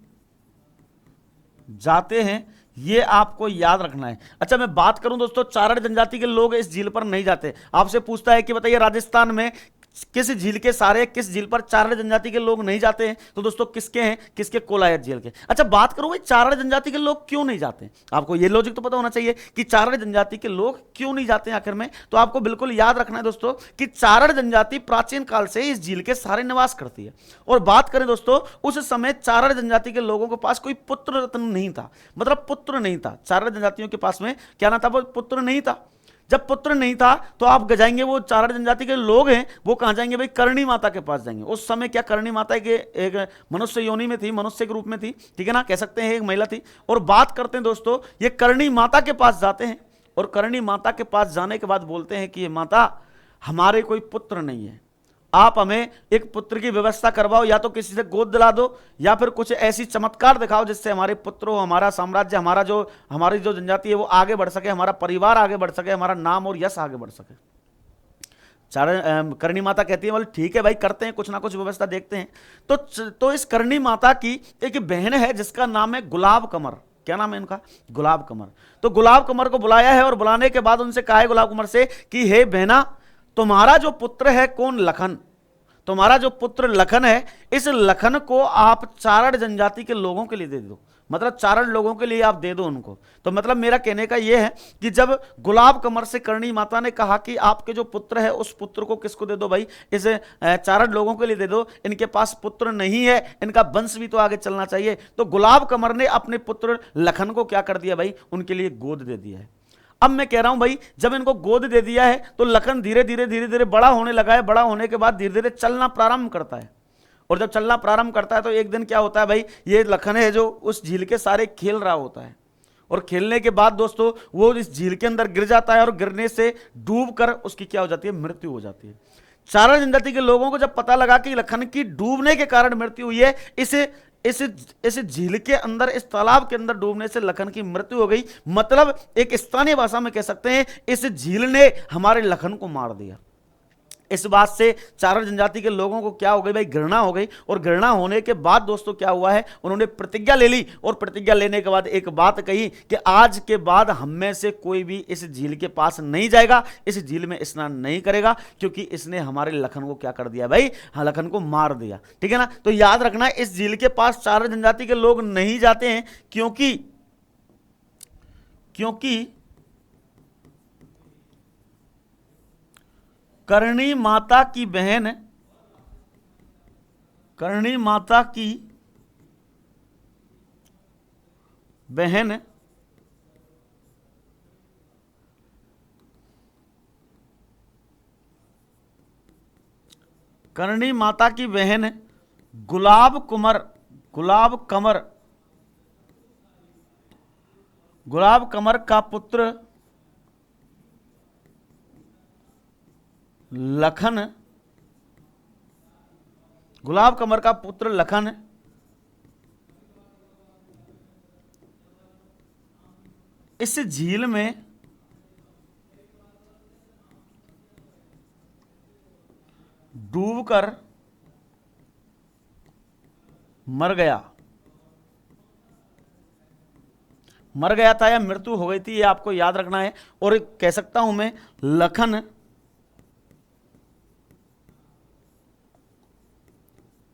जाते हैं, ये आपको याद रखना है। अच्छा, मैं बात करूं दोस्तों, चारण जनजाति के लोग इस झील पर नहीं जाते। आपसे पूछता है कि बताइए राजस्थान में किस झील के सारे, किस झील पर चारण जनजाति के लोग नहीं जाते हैं, तो दोस्तों किसके हैं, किसके, कोलायत झील के। अच्छा, बात करूं भाई चारण जनजाति के लोग क्यों नहीं जाते हैं, आपको ये लॉजिक तो पता होना चाहिए कि चारण जनजाति के लोग क्यों नहीं जाते हैं आखिर में। तो आपको बिल्कुल याद रखना है दोस्तों कि चारण जनजाति प्राचीन काल से इस झील के सारे निवास करती है। और बात करें दोस्तों, उस समय चारण जनजाति के लोगों के पास कोई पुत्र रत्न नहीं था, मतलब पुत्र नहीं था। चारण जनजातियों के पास में क्या ना था, वो पुत्र नहीं था। जब पुत्र नहीं था तो आप जाएंगे, वो चारण जनजाति के लोग हैं वो कहां जाएंगे भाई, करणी माता के पास जाएंगे। उस समय क्या करणी माता के एक मनुष्य योनि में थी, मनुष्य के रूप में थी, ठीक है ना, कह सकते हैं एक महिला थी। और बात करते हैं दोस्तों, ये करणी माता के पास जाते हैं, और करणी माता के पास जाने के बाद बोलते हैं कि ये माता, हमारे कोई पुत्र नहीं है, आप हमें एक पुत्र की व्यवस्था करवाओ, या तो किसी से गोद दिला दो, या फिर कुछ ऐसी चमत्कार दिखाओ जिससे हमारे पुत्र हो, हमारा साम्राज्य, हमारी जो जनजाति है वो आगे बढ़ सके, हमारा परिवार आगे बढ़ सके, हमारा नाम और यश आगे बढ़ सके। करणी माता कहती है, बोले ठीक है भाई, करते हैं कुछ ना कुछ व्यवस्था, देखते हैं। तो इस करणी माता की एक बहन है जिसका नाम है गुलाब कमर। क्या नाम है इनका, गुलाब कमर। तो गुलाब कमर को बुलाया है, और बुलाने के बाद उनसे कहा है गुलाब कमर से कि हे बहना, तुम्हारा जो पुत्र है कौन, लखन, तुम्हारा जो पुत्र लखन है, इस लखन को आप चारण जनजाति के लोगों के लिए दे दो, मतलब चारण लोगों के लिए आप दे दो उनको। तो मतलब मेरा कहने का यह है कि जब गुलाब कमर से करणी माता ने कहा कि आपके जो पुत्र है उस पुत्र को किसको दे दो भाई, इस चारण लोगों के लिए दे दो, इनके पास पुत्र नहीं है, इनका वंश भी तो आगे चलना चाहिए। तो गुलाब कमर ने अपने पुत्र लखन को क्या कर दिया भाई, उनके लिए गोद दे दिया है। अब मैं कह रहा हूं भाई, जब इनको गोद दे दिया है तो लखन धीरे धीरे बड़ा होने लगा है, बड़ा होने के बाद धीरे धीरे चलना प्रारंभ करता है। और जब चलना प्रारंभ करता है तो एक दिन क्या होता है भाई, ये लखन है जो उस झील के सारे खेल रहा होता है, और खेलने के बाद दोस्तों वो इस झील के अंदर गिर जाता है, और गिरने से डूबकर उसकी क्या हो जाती है, मृत्यु हो जाती है। चारण जनजाति के लोगों को जब पता लगा कि लखन की डूबने के कारण मृत्यु हुई है, इस झील के अंदर, इस तालाब के अंदर डूबने से लखन की मृत्यु हो गई, मतलब एक स्थानीय भाषा में कह सकते हैं इस झील ने हमारे लखन को मार दिया। इस बात से चारण जनजाति के लोगों को क्या हो गई भाई, घृणा हो गई। और घृणा होने के बाद दोस्तों क्या हुआ है, उन्होंने प्रतिज्ञा ले ली, और प्रतिज्ञा लेने के बाद एक बात कही कि आज के बाद हम में से कोई भी इस झील के पास नहीं जाएगा, इस झील में स्नान नहीं करेगा, क्योंकि इसने हमारे लखन को क्या कर दिया भाई, हाँ, लखन को मार दिया। ठीक है ना। तो याद रखना, इस झील के पास चारण जनजाति के लोग नहीं जाते हैं, क्योंकि करणी माता की बहन, करणी माता की बहन करणी माता की बहन गुलाब कमर का पुत्र लखन, गुलाब कमर का पुत्र लखन इस झील में डूबकर मर गया था, या मृत्यु हो गई थी, ये आपको याद रखना है। और कह सकता हूं मैं, लखन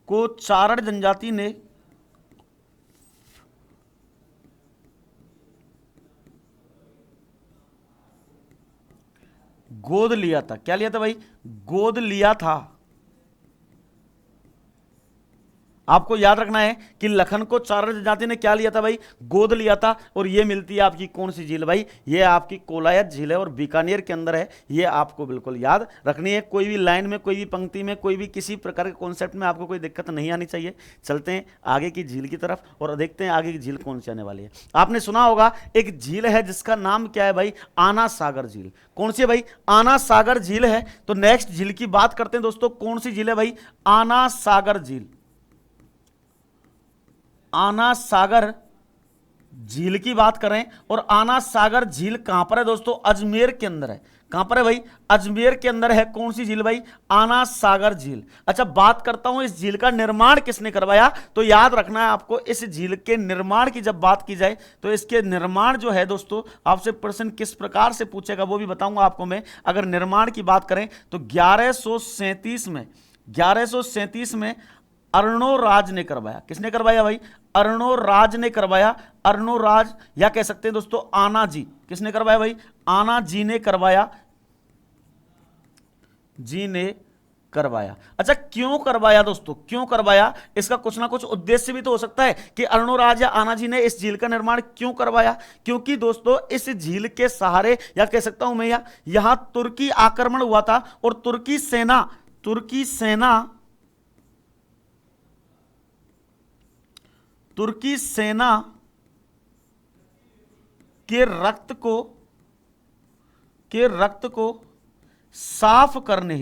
को चारण जनजाति ने गोद लिया था। क्या लिया था भाई, गोद लिया था। आपको याद रखना है कि लखन को चारण जनजाति ने क्या लिया था भाई, गोद लिया था। और ये मिलती है आपकी कौन सी झील भाई, ये आपकी कोलायत झील है और बीकानेर के अंदर है। ये आपको बिल्कुल याद रखनी है। कोई भी लाइन में, कोई भी पंक्ति में, कोई भी किसी प्रकार के कॉन्सेप्ट में आपको कोई दिक्कत नहीं आनी चाहिए। चलते हैं आगे की झील की तरफ और देखते हैं आगे की झील कौन सी आने वाली है। आपने सुना होगा एक झील है जिसका नाम क्या है भाई, आना सागर झील। कौन सी है भाई, आना सागर झील है। तो नेक्स्ट झील की बात करते हैं दोस्तों, कौन सी झील है भाई, आना सागर झील। आना सागर झील की बात करें, और आना सागर झील कहां पर है दोस्तों, अजमेर के अंदर है। कहां पर है भाई, अजमेर के अंदर है। कौन सी झील भाई, आना सागर झील। अच्छा, बात करता हूं इस झील का निर्माण किसने करवाया, तो याद रखना है आपको, इस झील के निर्माण की जब बात की जाए तो इसके निर्माण जो है दोस्तों, आपसे प्रश्न किस प्रकार से पूछेगा वो भी बताऊंगा आपको मैं। अगर निर्माण की बात करें तो 1137 में अर्णोराज ने करवाया। किसने करवाया भाई, अर्णोराज ने करवाया। अर्णोराज, या कह सकते हैं दोस्तों आना जी। किसने करवाया भाई, आना जी ने करवाया, जी ने करवाया। अच्छा, क्यों करवाया दोस्तों, क्यों करवाया, इसका कुछ ना कुछ उद्देश्य भी तो हो सकता है कि अर्णोराज या आना जी ने इस झील का निर्माण क्यों करवाया। क्योंकि दोस्तों इस झील के सहारे, या कह सकता हूं मैं, यहां तुर्की आक्रमण हुआ था और तुर्की सेना के रक्त को साफ करने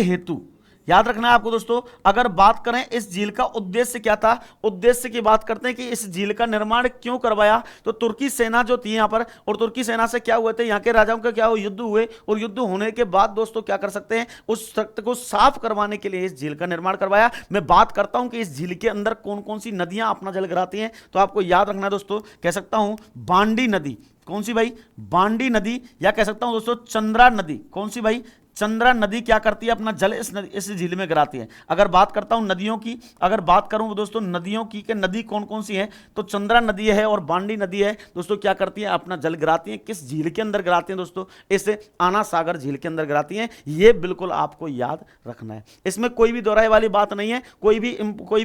हेतु याद रखना है आपको दोस्तों। अगर बात करें इस झील का उद्देश्य क्या था, उद्देश्य की बात करते हैं कि इस झील का निर्माण क्यों करवाया, तो तुर्की सेना जो थी यहां पर, और तुर्की सेना से क्या हुए थे, यहां के राजाओं के क्या युद्ध हुए, और युद्ध होने के बाद दोस्तों क्या कर सकते हैं, उस रक्त को साफ करवाने के लिए इस झील का निर्माण करवाया। मैं बात करता हूं कि इस झील के अंदर कौन कौन सी नदियां अपना जल गिराती हैं, तो आपको याद रखना है दोस्तों, कह सकता हूं बांडी नदी। कौन सी भाई, बांडी नदी, या कह सकता हूं दोस्तों चंद्रा नदी। कौन सी भाई, चंद्रा नदी क्या करती है, अपना जल इस झील में गिराती है। अगर बात करता हूं नदियों की, अगर बात करूं दोस्तों नदियों की कि नदी कौन कौन सी है, तो चंद्रा नदी है और बांडी नदी है दोस्तों, क्या करती है, अपना जल गिराती है। किस झील के अंदर गिराती हैं दोस्तों, इस आना सागर झील के अंदर गिराती हैं। ये बिल्कुल आपको याद रखना है, इसमें कोई भी दोहराए वाली बात नहीं है, कोई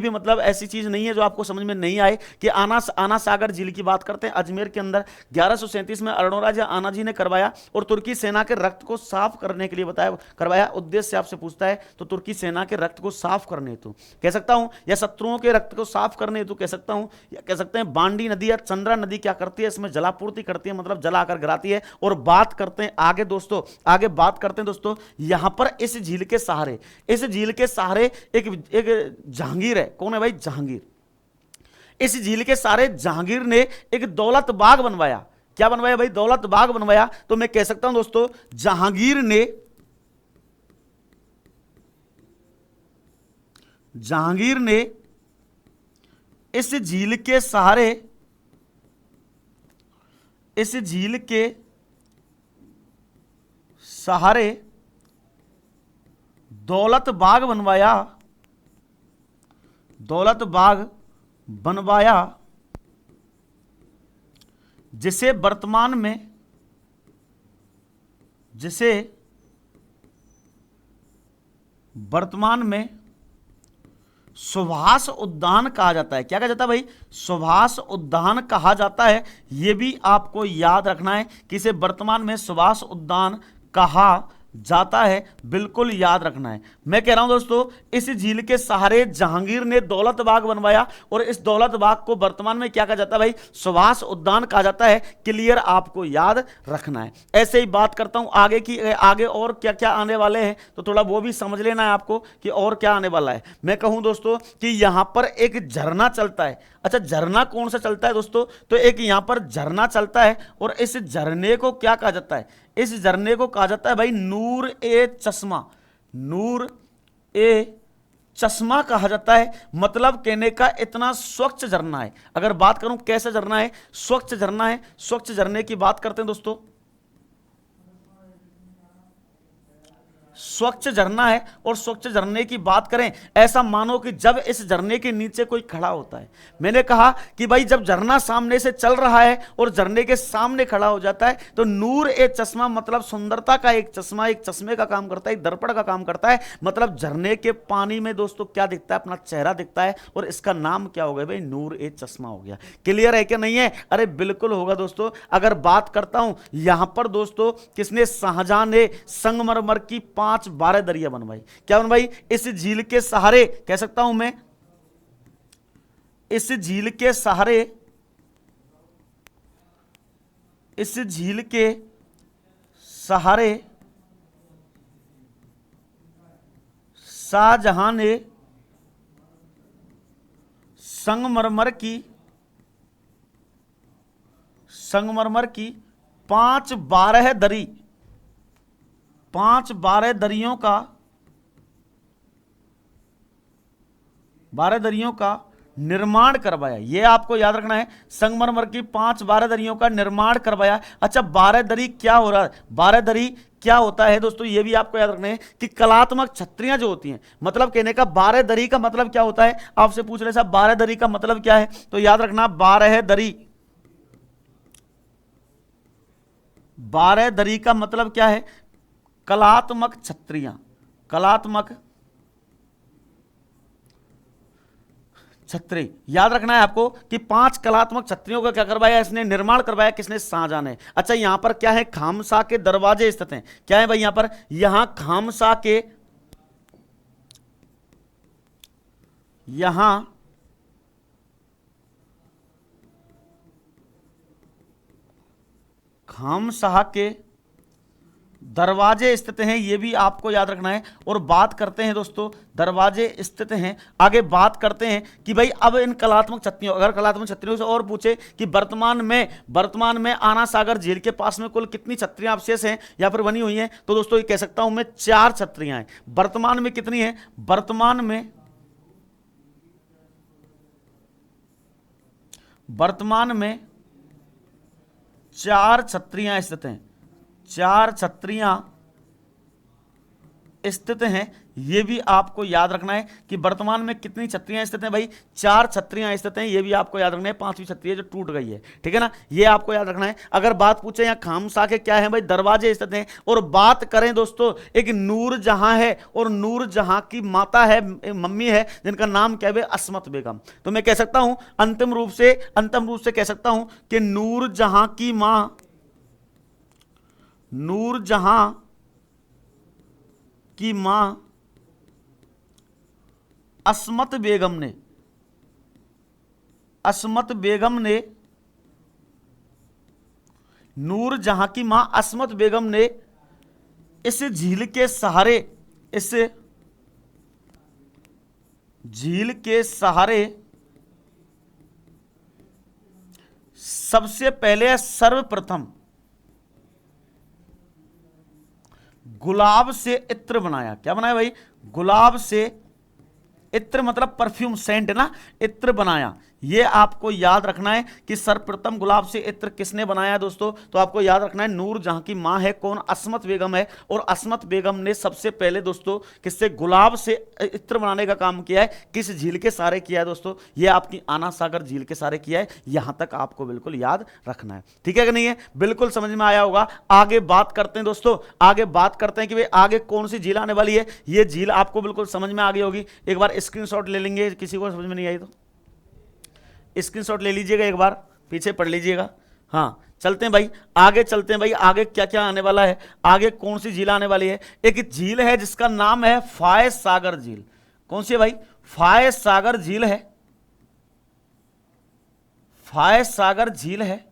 भी मतलब ऐसी चीज नहीं है जो आपको समझ में नहीं आए कि आना सागर झील की बात करते हैं। अजमेर के अंदर 1137 में अर्णोराज या आना जी ने करवाया, और तुर्की सेना के रक्त को साफ करने के लिए करवाया। उद्देश्य आपसे पूछता है तो तुर्की सेना के रक्त को साफ करने हेतु कह सकता हूं, या शत्रुओं के रक्त को साफ करने हेतु कह सकता हूं, या कह सकते हैं बांडी नदी या चंद्रा नदी क्या करती है, इसमें जलापूर्ति करती है, मतलब जला आकर गिराती है। और बात करते हैं आगे दोस्तों, आगे बात करते हैं दोस्तों, यहां पर इस झील के सहारे एक जहांगीर है। कौन है भाई, जहांगीर। इस झील के सहारे जहांगीर ने एक दौलत बाग बनवाया। क्या बनवाया भाई, दौलत बाग बनवाया। तो मैं कह सकता हूं दोस्तों जहांगीर ने इस झील के सहारे दौलत बाग बनवाया, जिसे वर्तमान में सुभाष उद्यान कहा जाता है। क्या कहा जाता है भाई, सुभाष उद्यान कहा जाता है। यह भी आपको याद रखना है कि इसे वर्तमान में सुभाष उद्यान कहा जाता है, बिल्कुल याद रखना है। मैं कह रहा हूं दोस्तों इस झील के सहारे जहांगीर ने दौलत बाग बनवाया, और इस दौलत बाग को वर्तमान में क्या कहा जाता है भाई, सुभाष उद्यान कहा जाता है। क्लियर, आपको याद रखना है। ऐसे ही बात करता हूं आगे की, आगे और क्या क्या आने वाले हैं, तो थोड़ा वो भी समझ लेना है आपको कि और क्या आने वाला है। मैं कहूं दोस्तों कि यहां पर एक झरना चलता है। अच्छा, झरना कौन सा चलता है दोस्तों, तो एक यहां पर झरना चलता है, और इस झरने को क्या कहा जाता है, इस झरने को कहा जाता है भाई नूर ए चश्मा कहा जाता है। मतलब कहने का इतना स्वच्छ झरना है। अगर बात करूं कैसा झरना है, स्वच्छ झरना है। स्वच्छ झरने की बात करते हैं दोस्तों, स्वच्छ झरना है और स्वच्छ झरने की बात करें, ऐसा मानो कि जब इस झरने के नीचे कोई खड़ा होता है। मैंने कहा कि भाई जब झरना सामने से चल रहा है और झरने के सामने खड़ा हो जाता है तो नूर ए चश्मा मतलब सुंदरता का एक चश्मा, एक चश्मे का काम करता है, एक दर्पण का काम करता है। मतलब झरने के पानी में दोस्तों क्या दिखता है? अपना चेहरा दिखता है, और इसका नाम क्या हो गया भाई? नूर ए चश्मा हो गया। क्लियर है क्या नहीं है? अरे बिल्कुल होगा दोस्तों। अगर बात करता हूं यहां पर दोस्तों, किसने? शाहजहां ने संगमरमर की 5-12 दरिया बनवाई। क्या बनवाई? इस झील के सहारे, कह सकता हूं मैं, इस झील के सहारे, इस झील के सहारे शाहजहां ने संगमरमर की 5-12 दरी, 5-12 दरियों का, 12 दरियों का निर्माण करवाया। यह आपको याद रखना है, संगमरमर की 5-12 दरियों का निर्माण करवाया। अच्छा 12 दरी क्या हो रहा है? 12 दरी क्या होता है दोस्तों? यह भी आपको याद रखना है कि कलात्मक छत्रियां जो होती हैं, मतलब कहने का 12 दरी का मतलब क्या होता है? आपसे पूछ रहे साहब 12 दरी का मतलब क्या है? तो याद रखना 12 दरी, 12 दरी का मतलब क्या है? कलात्मक छत्रियां, कलात्मक छत्री। याद रखना है आपको कि 5 कलात्मक छत्रियों का क्या करवाया? इसने निर्माण करवाया। किसने? शाहजहां ने। अच्छा यहां पर क्या है? खामसा के दरवाजे स्थित हैं। क्या है भाई यहां पर? यहां खामसा के, यहां खामशाह के दरवाजे स्थित हैं, ये भी आपको याद रखना है। और बात करते हैं दोस्तों, दरवाजे स्थित हैं, आगे बात करते हैं कि भाई अब इन कलात्मक छत्रियों, अगर कलात्मक छत्रियों से और पूछे कि वर्तमान में आना सागर झील के पास में कुल कितनी छत्रियां अवशेष हैं या फिर बनी हुई हैं, तो दोस्तों ये कह सकता हूं मैं 4 छत्रियां हैं। वर्तमान में कितनी है? वर्तमान में 4 छत्रियां स्थित हैं, 4 छत्रियां स्थित हैं। यह भी आपको याद रखना है कि वर्तमान में कितनी छत्रियां स्थित हैं भाई? 4 छत्रियां स्थित हैं। यह भी आपको याद रखना है। 5वीं छतरी है जो टूट गई है, ठीक है ना, यह आपको याद रखना है। अगर बात पूछे यहाँ खामसा के क्या है भाई? दरवाजे स्थित हैं। और बात करें दोस्तों, एक नूरजहां है और नूरजहां की माता है, मम्मी है, जिनका नाम क्या है? अस्मत बेगम। तो मैं कह सकता हूं अंतिम रूप से कह सकता हूं कि नूरजहां की मां, नूरजहां की मां अस्मत बेगम ने, नूरजहां की मां अस्मत बेगम ने इस झील के सहारे, इस झील के सहारे सबसे पहले सर्वप्रथम गुलाब से इत्र बनाया। क्या बनाया भाई? गुलाब से इत्र मतलब परफ्यूम, सेंट ना, इत्र बनाया। ये आपको याद रखना है कि सर्वप्रथम गुलाब से इत्र किसने बनाया दोस्तों? तो आपको याद रखना है नूरजहां की मां है कौन? अस्मत बेगम है। और अस्मत बेगम ने सबसे पहले दोस्तों किससे? गुलाब से इत्र बनाने का काम किया है। किस झील के सहारे किया है दोस्तों? ये आपकी आना सागर झील के सहारे किया है। यहां तक आपको बिल्कुल याद रखना है, ठीक है कि नहीं है? बिल्कुल समझ में आया होगा। आगे बात करते हैं दोस्तों, आगे बात करते हैं कि भाई आगे कौन सी झील आने वाली है। ये झील आपको बिल्कुल समझ में आ गई होगी। एक बार स्क्रीनशॉट ले लेंगे, किसी को समझ में नहीं आई तो स्क्रीनशॉट ले लीजिएगा, एक बार पीछे पढ़ लीजिएगा। हाँ चलते हैं भाई, आगे चलते हैं भाई। आगे क्या क्या आने वाला है? आगे कौन सी झील आने वाली है? एक झील है जिसका नाम है फायज सागर झील। कौन सी है भाई? फायज सागर झील है, फायज सागर झील है।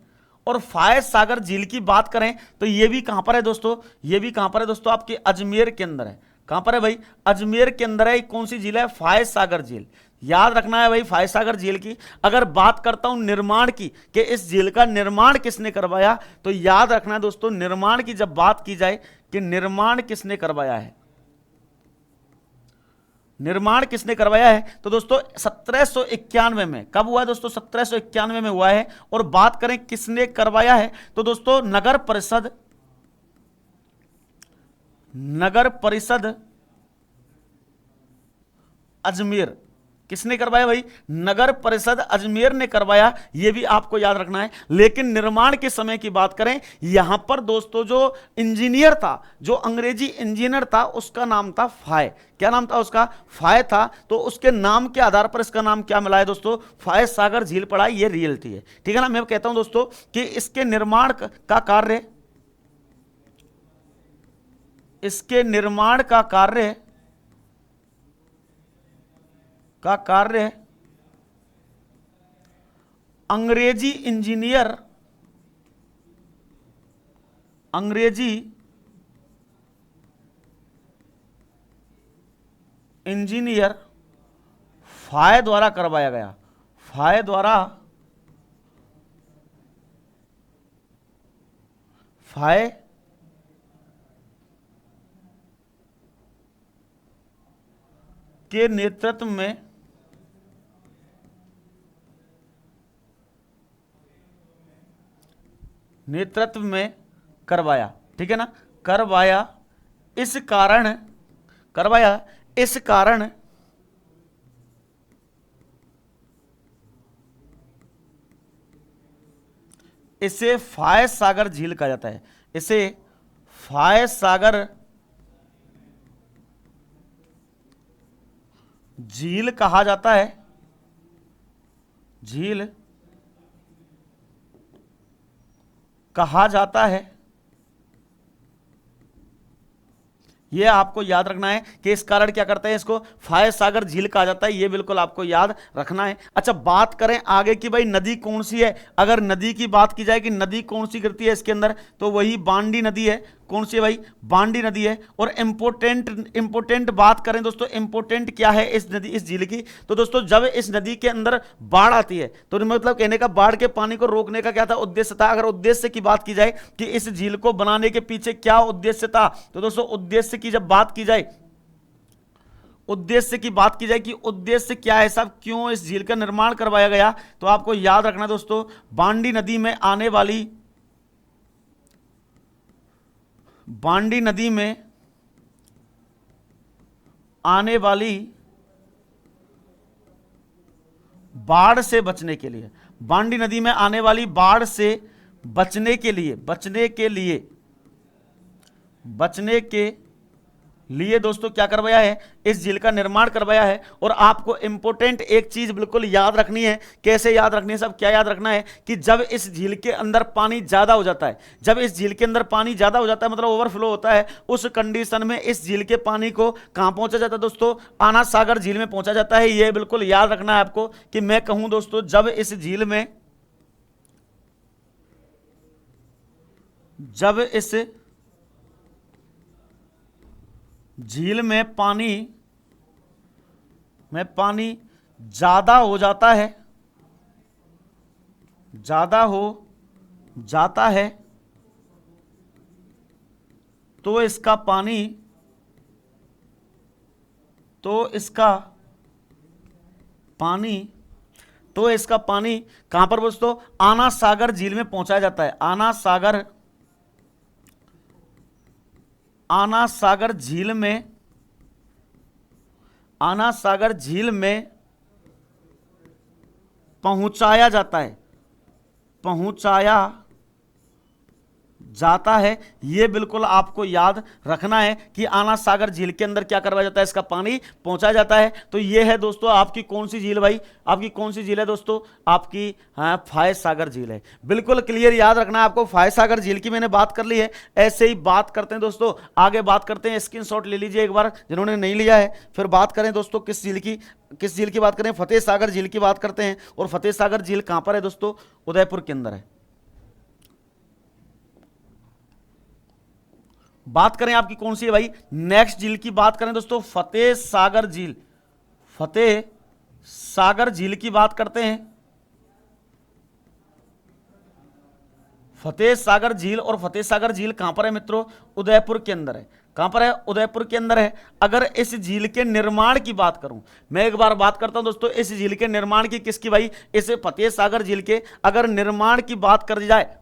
और फायज सागर झील की बात करें तो ये भी कहां पर है दोस्तों? ये भी कहां पर है दोस्तों? आपके अजमेर के अंदर है। कहां पर है भाई? अजमेर के अंदर है। कौन सी झील है? फायज सागर झील। याद रखना है भाई फायज सागर झील की। अगर बात करता हूं निर्माण की कि इस झील का निर्माण किसने करवाया, तो याद रखना है दोस्तों निर्माण की जब बात की जाए कि निर्माण किसने करवाया है, निर्माण किसने करवाया है, तो दोस्तों 1791 में। कब हुआ है दोस्तों? 1791 में हुआ है। और बात करें किसने करवाया है, तो दोस्तों नगर परिषद नगर परिषद अजमेर, किसने करवाया भाई? नगर परिषद अजमेर ने करवाया, यह भी आपको याद रखना है। लेकिन निर्माण के समय की बात करें, यहां पर दोस्तों जो इंजीनियर था, जो अंग्रेजी इंजीनियर था, उसका नाम था फाय। क्या नाम था उसका? फाय था। तो उसके नाम के आधार पर इसका नाम क्या मिला है दोस्तों? फाय सागर झील पड़ा। ये रियलिटी है, ठीक है ना। मैं कहता हूं दोस्तों कि इसके निर्माण का कार्य, इसके निर्माण का कार्य अंग्रेजी इंजीनियर फाय द्वारा करवाया गया। फाय के नेतृत्व में करवाया, ठीक है ना। करवाया इस कारण इसे फाय सागर झील कहा जाता है। इसे फाय सागर झील कहा जाता है। झील कहा जाता है। यह आपको याद रखना है कि इस कारण क्या करते हैं, इसको फाय सागर झील कहा जाता है। यह बिल्कुल आपको याद रखना है। अच्छा, बात करें आगे की भाई नदी कौन सी है। अगर नदी की बात की जाए कि नदी कौन सी गिरती है इसके अंदर, तो वही बांडी नदी है। कौन सी है भाई? बांडी नदी है। और इंपोर्टेंट बात करें दोस्तों, इंपोर्टेंट क्या है इस झील की, तो दोस्तों जब इस नदी के अंदर बाढ़ आती है, तो मतलब कहने का बाढ़ के पानी को रोकने का क्या था? उद्देश्य था। अगर उद्देश्य की बात की जाए कि इस झील को बनाने के पीछे क्या उद्देश्य था, तो दोस्तों उद्देश्य की जब बात की जाए, कि उद्देश्य क्या है साहब, क्यों इस झील का निर्माण करवाया गया, तो आपको याद रखना दोस्तों, बांडी नदी में आने वाली बाढ़ से बचने के लिए, बांडी नदी में आने वाली बाढ़ से बचने के लिए दोस्तों क्या करवाया है? इस झील का निर्माण करवाया है। और आपको इंपोर्टेंट एक चीज बिल्कुल याद रखनी है। कैसे याद रखनी है सब? क्या याद रखना है कि जब इस झील के अंदर पानी ज्यादा हो जाता है, मतलब ओवरफ्लो होता है, उस कंडीशन में इस झील के पानी को कहां पहुंचा जाता है दोस्तों? आना सागर झील में पहुंचा जाता है। यह बिल्कुल याद रखना है आपको कि मैं कहूं दोस्तों, जब इस झील में पानी ज्यादा हो जाता है, तो इसका पानी कहां पर दोस्तों? आना सागर झील में पहुंचाया जाता है। आना सागर झील में पहुंचाया जाता है। यह बिल्कुल आपको याद रखना है कि आना सागर झील के अंदर क्या करवाया जाता है? इसका पानी पहुंचाया जाता है। तो यह है दोस्तों आपकी कौन सी झील भाई? आपकी कौन सी झील है दोस्तों? आपकी फाय सागर झील है। बिल्कुल क्लियर याद रखना है आपको। फाय सागर झील की मैंने बात कर ली है। ऐसे ही बात करते हैं दोस्तों, आगे बात करते हैं। स्क्रीनशॉट ले लीजिए एक बार जिन्होंने नहीं लिया है। फिर बात करें दोस्तों किस झील की बात करें? फतेह सागर झील की बात करते हैं। और फतेह सागर झील कहां पर है दोस्तों? उदयपुर के अंदर है। बात करें आपकी कौन सी है भाई? नेक्स्ट झील की बात करें दोस्तों, फतेह सागर झील की बात करते हैं। फतेह सागर झील, और फतेह सागर झील कहां पर है मित्रों? उदयपुर के अंदर है। कहां पर है? उदयपुर के अंदर है। अगर इस झील के निर्माण की बात करूं, मैं एक बार बात करता हूं दोस्तों इस झील के निर्माण की, किसकी भाई? इस फतेह सागर झील के अगर निर्माण की बात कर जाए,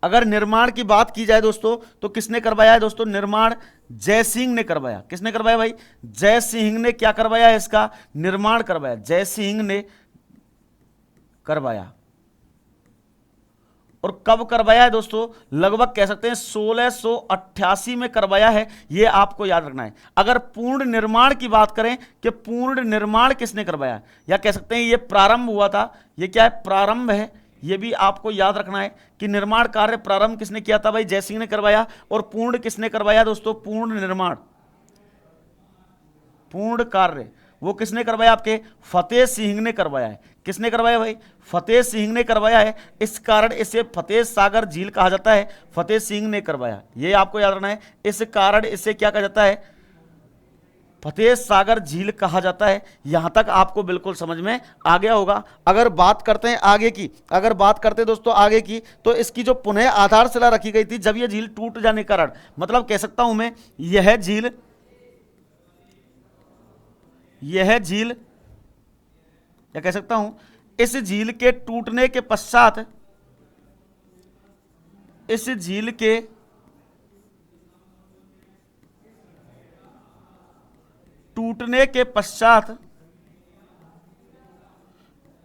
अगर निर्माण की बात की जाए दोस्तों तो किसने करवाया है दोस्तों? निर्माण जय सिंह ने करवाया। किसने करवाया भाई? जय सिंह ने क्या करवाया है? इसका निर्माण करवाया, जय सिंह ने करवाया। और कब करवाया है दोस्तों? लगभग कह सकते हैं 1688 में करवाया है, यह आपको याद रखना है। अगर पूर्ण निर्माण की बात करें कि पूर्ण निर्माण किसने करवाया, या कह सकते हैं यह प्रारंभ हुआ था, यह क्या है? प्रारंभ है। यह भी आपको याद रखना है कि निर्माण कार्य प्रारंभ किसने किया था भाई? जय सिंह ने करवाया। और पूर्ण किसने करवाया दोस्तों? पूर्ण निर्माण, पूर्ण कार्य वो किसने करवाया? आपके फतेह सिंह ने करवाया है। किसने करवाया भाई? फतेह सिंह ने करवाया है। इस कारण इसे फतेह सागर झील कहा जाता है, फतेह सिंह ने करवाया, ये आपको याद रखना है। इस कारण इसे क्या कहा जाता है? फतेह सागर झील कहा जाता है। यहां तक आपको बिल्कुल समझ में आ गया होगा। अगर बात करते हैं आगे की, अगर बात करते हैं दोस्तों आगे की, तो इसकी जो पुनः आधारशिला रखी गई थी जब यह झील टूट जाने के कारण, मतलब कह सकता हूं मैं यह झील क्या कह सकता हूं, इस झील के टूटने के पश्चात, इस झील के टूटने के पश्चात,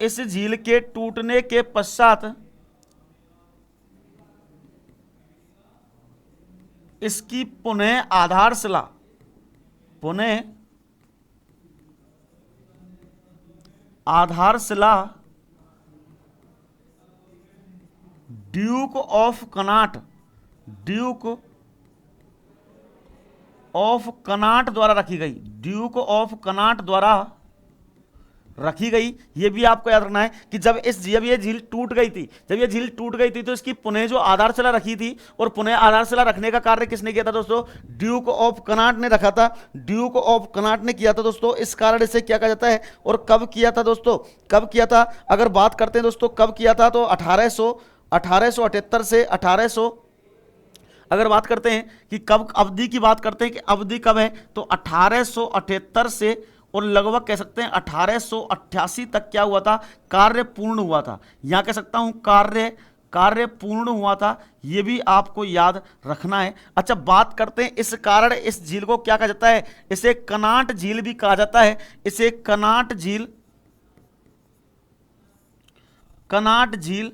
इस झील के टूटने के पश्चात इसकी पुनः आधारशिला, पुनः आधारशिला Duke of Connaught, Duke of Connaught द्वारा रखी गई, ड्यूक ऑफ कनाट द्वारा रखी गई। ये भी आपको याद रखना है कि जब ये झील टूट गई थी, जब ये झील टूट गई थी तो इसकी पुनः जो आधारशिला रखी थी, और पुनः आधारशिला रखने का कार्य किसने किया था दोस्तों? ड्यूक ऑफ कनाट ने रखा था, ड्यूक ऑफ कनाट ने किया था दोस्तों। इस कारण इसे क्या कहा जाता है और कब किया था दोस्तों? कब किया था? अगर बात करते हैं दोस्तों कब किया था, तो 1878 से 1800, अगर बात करते हैं कि कब अवधि की बात करते हैं कि अवधि कब है, तो 1878 से और लगभग कह सकते हैं 1888 तक क्या हुआ था? कार्य पूर्ण हुआ था। यहां कह सकता हूं कार्य पूर्ण हुआ था, यह भी आपको याद रखना है। अच्छा, बात करते हैं इस कारण इस झील को क्या कहा जाता है? इसे कनाट झील भी कहा जाता है, इसे कनाट झील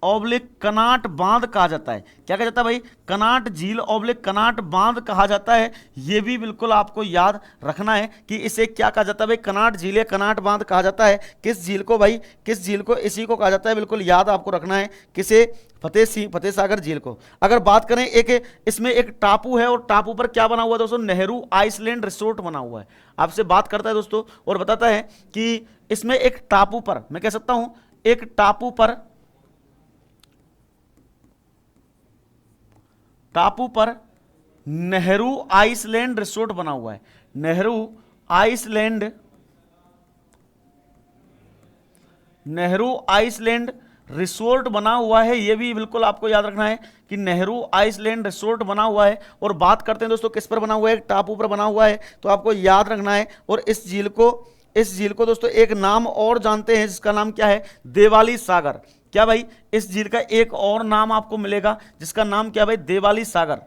ऑब्लिक कनाट बांध कहा जाता है। क्या कहा जाता है भाई? कनाट झील ऑब्लिक कनाट बांध कहा जाता है। यह भी बिल्कुल आपको याद रखना है कि इसे क्या कहा जाता है भाई? कनाट झील या कनाट बांध कहा जाता है। किस झील को भाई? किस झील को? इसी को कहा जाता है, बिल्कुल याद आपको रखना है। किसे? फतेह सागर झील को। अगर बात करें इसमें एक टापू है, और टापू पर क्या बना हुआ है दोस्तों? नेहरू आइसलैंड रिसोर्ट बना हुआ है। आपसे बात करता है दोस्तों और बताता है कि इसमें एक टापू पर, मैं कह सकता हूं एक टापू पर नेहरू आइसलैंड रिसोर्ट बना हुआ है। नेहरू आइसलैंड रिसोर्ट बना हुआ है। यह भी बिल्कुल आपको याद रखना है कि नेहरू आइसलैंड रिसोर्ट बना हुआ है। और बात करते हैं दोस्तों किस पर बना हुआ है? टापू पर बना हुआ है, तो आपको याद रखना है। और इस झील को दोस्तों एक नाम और जानते हैं, जिसका नाम क्या है? देवाली सागर। क्या भाई? इस झील का एक और नाम आपको मिलेगा, जिसका नाम क्या भाई? देवाली सागर।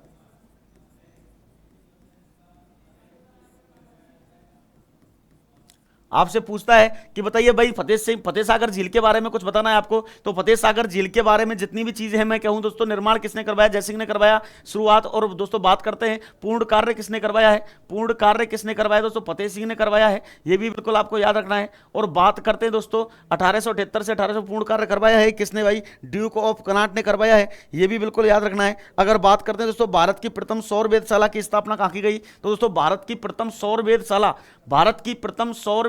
आपसे पूछता है कि बताइए भाई फतेह सागर झील के बारे में कुछ बताना है आपको। तो फतेह सागर झील के बारे में जितनी भी चीजें हैं मैं कहूं दोस्तों, निर्माण किसने करवाया? जय सिंह ने करवाया शुरुआत। और दोस्तों बात करते हैं पूर्ण कार्य किसने करवाया है? पूर्ण कार्य किसने करवाया दोस्तों? फतेह सिंह ने करवाया है। यह भी बिल्कुल आपको याद रखना है। और बात करते हैं दोस्तों 1878 से 1800 पूर्ण कार्य करवाया है किसने भाई? ड्यूक ऑफ कनाट ने करवाया है। यह भी बिल्कुल याद रखना है। अगर बात करते हैं दोस्तों भारत की प्रथम सौर वेधशाला की स्थापना कहां की गई, तो दोस्तों भारत की प्रथम सौर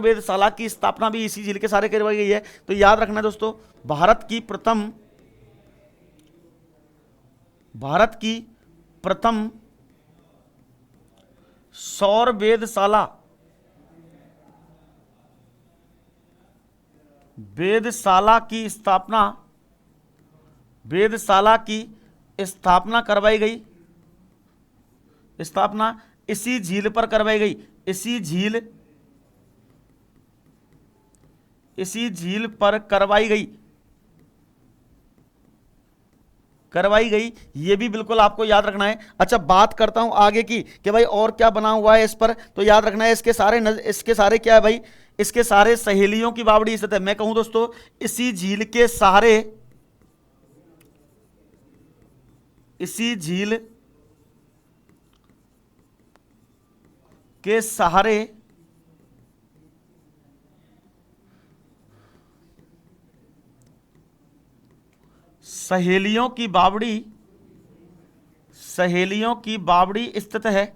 वेधशाला की स्थापना भी इसी झील के सारे करवाई गई है। तो याद रखना दोस्तों, भारत की प्रथम सौर वेधशाला की स्थापना करवाई गई। स्थापना इसी झील पर करवाई गई। इसी झील पर करवाई गई। करवाई गई, ये भी बिल्कुल आपको याद रखना है। अच्छा, बात करता हूं आगे की कि भाई और क्या बना हुआ है इस पर, तो याद रखना है इसके सारे क्या है भाई, इसके सारे सहेलियों की बावड़ी स्थित है। मैं कहूं दोस्तों, इसी झील के सहारे सहेलियों की बावड़ी स्थित है।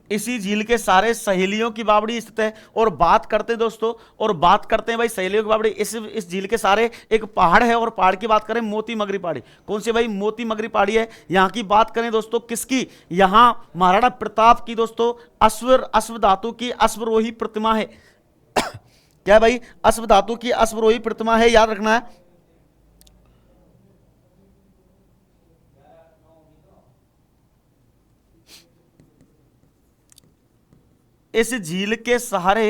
इसी झील के सारे सहेलियों की बावड़ी स्थित है। और बात करते हैं दोस्तों, और बात करते हैं भाई सहेलियों की बावड़ी, इस झील के सारे एक पहाड़ है, और पहाड़ की बात करें मोती मगरी पहाड़ी। कौन सी भाई? मोती मगरी पहाड़ी है। यहां की बात करें दोस्तों किसकी? यहां महाराणा प्रताप की दोस्तों अश्व धातु की अश्वरोही प्रतिमा है। क्या है भाई? अश्व धातु की अश्वरोही प्रतिमा है, याद रखना है। इस झील के सहारे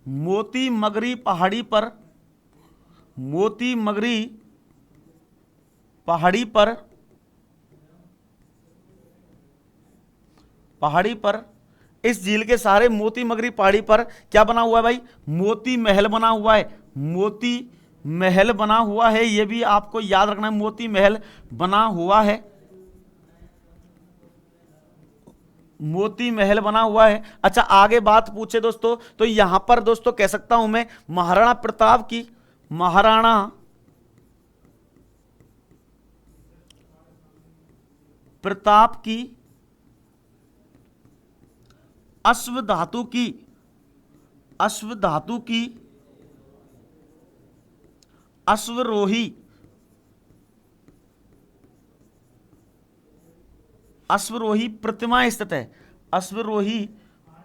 मोती मगरी पहाड़ी पर इस झील के सहारे मोती मगरी पहाड़ी पर क्या बना हुआ है भाई? मोती महल बना हुआ है। मोती महल बना हुआ है, यह भी आपको याद रखना है। मोती महल बना हुआ है, मोती महल बना हुआ है। अच्छा, आगे बात पूछे दोस्तों, तो यहां पर दोस्तों कह सकता हूं मैं महाराणा प्रताप की अश्व धातु की अश्वरोही प्रतिमा स्थित है। अश्वरोही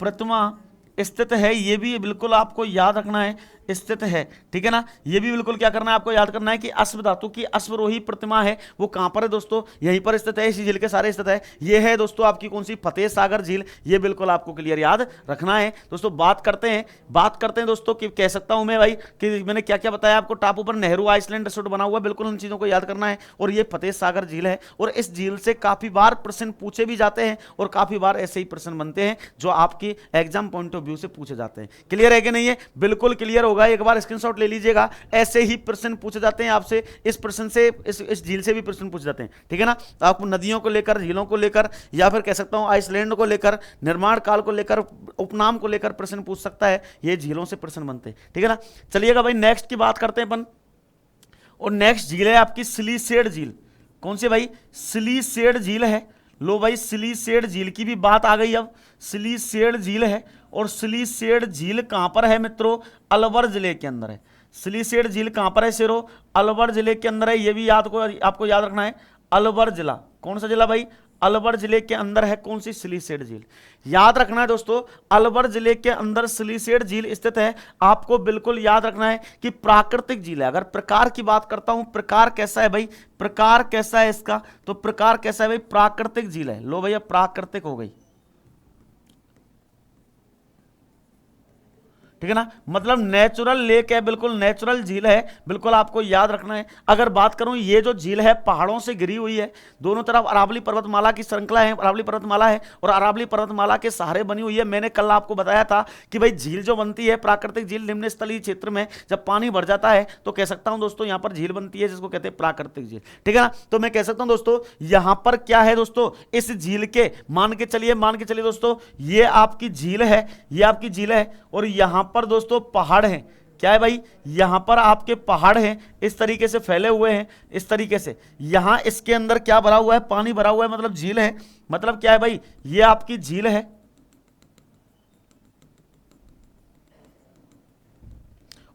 प्रतिमा स्थित है, ये भी बिल्कुल आपको याद रखना है, स्थित है। ठीक है ना? ये भी बिल्कुल क्या करना है, आपको याद करना है कि अश्व धातु की अश्वरोही प्रतिमा है, वो कहां पर है दोस्तों? यहीं पर स्थित है, इसी झील के सारे स्थित है। ये है दोस्तों आपकी कौन सी? फतेह सागर झील। ये बिल्कुल आपको क्लियर याद रखना है दोस्तों। बात करते हैं दोस्तों कि कह सकता हूं मैं भाई कि मैंने क्या क्या बताया आपको। टापू पर नेहरू आइसलैंड रिसोर्ट बना हुआ है, बिल्कुल उन चीजों को याद करना है। और ये फतेह सागर झील है, और इस झील से काफी बार प्रश्न पूछे भी जाते हैं, और काफी बार ऐसे ही प्रश्न बनते हैं जो आपकी एग्जाम पॉइंट ऑफ व्यू से पूछे जाते हैं। क्लियर है कि नहीं है? बिल्कुल क्लियर होगा, एक बार स्क्रीनशॉट ले लीजिएगा। ऐसे ही प्रश्न पूछे जाते हैं आपसे, इस प्रश्न से, इस झील से भी प्रश्न पूछे जाते हैं। ठीक है ना? तो आपको नदियों को लेकर, झीलों को लेकर, या फिर कह सकता हूं आइसलैंड को लेकर, निर्माण काल को लेकर, उपनाम को लेकर प्रश्न पूछ सकता है। ये झीलों से प्रश्न बनते हैं। ठीक है ना? चलिएगा भाई, नेक्स्ट की बात करते हैं अपन। और नेक्स्ट झील है आपकी सिलीसेड झील। कौन सी भाई? सिलीसेड झील है। लो भाई, सिलीसेड झील की भी बात आ गई। अब सिलीसेड झील है, और सिलीसेड झील कहां पर है मित्रों? अलवर जिले के अंदर है। सिलीसेड झील कहां पर है शेरो? अलवर जिले के अंदर है। यह भी आपको याद रखना है, अलवर जिला। कौन सा जिला भाई? अलवर जिले के अंदर है कौन सी? सिलीसेड झील। याद रखना है दोस्तों, अलवर जिले के अंदर सिलीसेड झील स्थित है। आपको बिल्कुल याद रखना है कि प्राकृतिक झील है। अगर प्रकार की बात करता हूं, प्रकार कैसा है भाई? प्रकार कैसा है इसका? तो प्रकार कैसा है भाई? प्राकृतिक झील है। लो भैया, प्राकृतिक हो गई। ठीक है ना? मतलब नेचुरल लेक है, बिल्कुल नेचुरल झील है, बिल्कुल आपको याद रखना है। अगर बात करूं, ये जो झील है पहाड़ों से घिरी हुई है, दोनों तरफ अरावली पर्वतमाला की श्रृंखला है, अरावली पर्वतमाला है, और अरावली पर्वतमाला के सहारे बनी हुई है। मैंने कल आपको बताया था कि भाई झील जो बनती है, प्राकृतिक झील, निम्न स्थलीय क्षेत्र में जब पानी भर जाता है तो कह सकता हूं दोस्तों यहां पर झील बनती है, जिसको कहते हैं प्राकृतिक झील। ठीक है ना? तो मैं कह सकता हूं दोस्तों, यहां पर क्या है दोस्तों, इस झील के मान के चलिए दोस्तों, ये आपकी झील है, ये आपकी झील है, और यहां पर दोस्तों पहाड़ हैं। क्या है भाई? यहां पर आपके पहाड़ हैं, इस तरीके से फैले हुए हैं, इस तरीके से। यहां इसके अंदर क्या भरा हुआ है? पानी भरा हुआ है, मतलब झील है। मतलब क्या है भाई? ये आपकी झील है,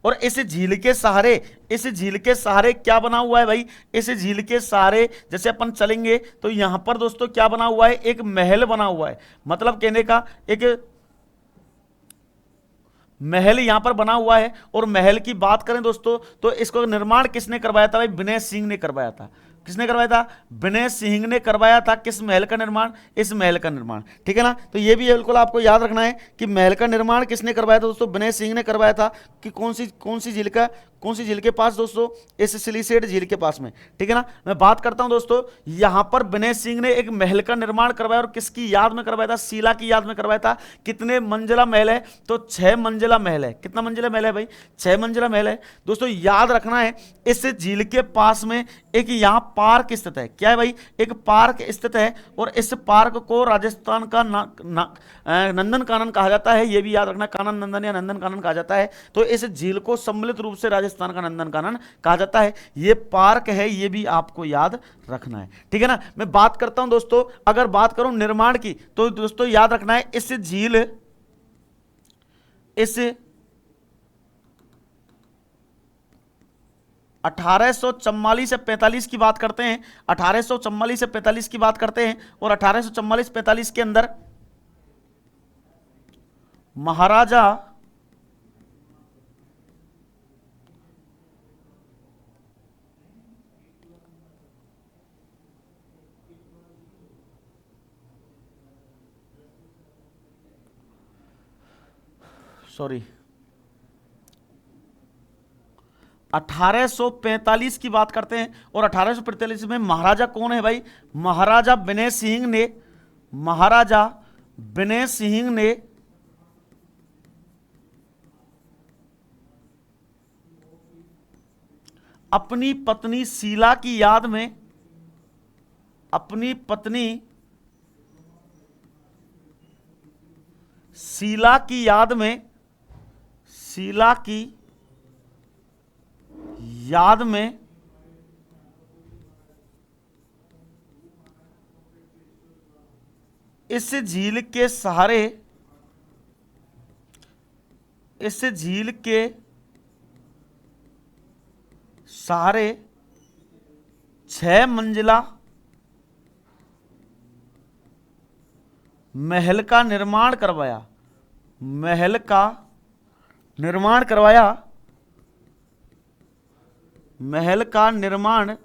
और इस झील के सहारे क्या बना हुआ है भाई? इस झील के सहारे जैसे अपन चलेंगे तो यहां पर दोस्तों क्या बना हुआ है? एक महल बना हुआ है। मतलब कहने का एक महल यहां पर बना हुआ है। और महल की बात करें दोस्तों, तो इसको निर्माण किसने करवाया था भाई? विनय सिंह ने करवाया था। किसने करवाया था? विनय सिंह ने करवाया था। किस महल का निर्माण? इस महल का निर्माण। ठीक है ना, तो ये भी बिल्कुल आपको याद रखना है कि महल का निर्माण किसने करवाया था दोस्तों? विनय सिंह ने करवाया था। कि कौन सी झील के पास दोस्तों? इस सिलीसेड झील के पास में। ठीक है ना, मैं बात करता हूं दोस्तों, यहां पर विनय सिंह ने एक महल का निर्माण करवाया, और किसकी याद में करवाया था? शीला की याद में करवाया था। कितने मंजिला महल है? तो 6 मंजिला महल है। कितना मंजिला महल है भाई? 6 मंजिला महल है। दोस्तों याद रखना है, इस झील के पास में एक यहां पार्क स्थित है। क्या है भाई? एक पार्क स्थित है, और इस पार्क को राजस्थान का नंदन कानन कहा जाता है। यह भी याद रखना, कानन नंदन या नंदन कानन कहा जाता है। तो इस झील को सम्मिलित रूप से राजस्थान का नंदन कानन कहा जाता है। यह पार्क है, यह भी आपको याद रखना है। ठीक है ना, मैं बात करता हूं दोस्तों, अगर बात करूं निर्माण की, तो दोस्तों याद रखना है, इस झील 1844 से 45 की बात करते हैं। 1844 से 45 की बात करते हैं, और 1844-45 के अंदर महाराजा सॉरी 1845 की बात करते हैं, और 1845 में महाराजा कौन है भाई? महाराजा विनय सिंह ने अपनी पत्नी शीला की याद में, अपनी पत्नी शीला की याद में, शीला की याद में इस झील के सहारे, इस झील के सहारे 6 मंजिला महल का निर्माण करवाया। महल का निर्माण करवाया, महल का निर्माण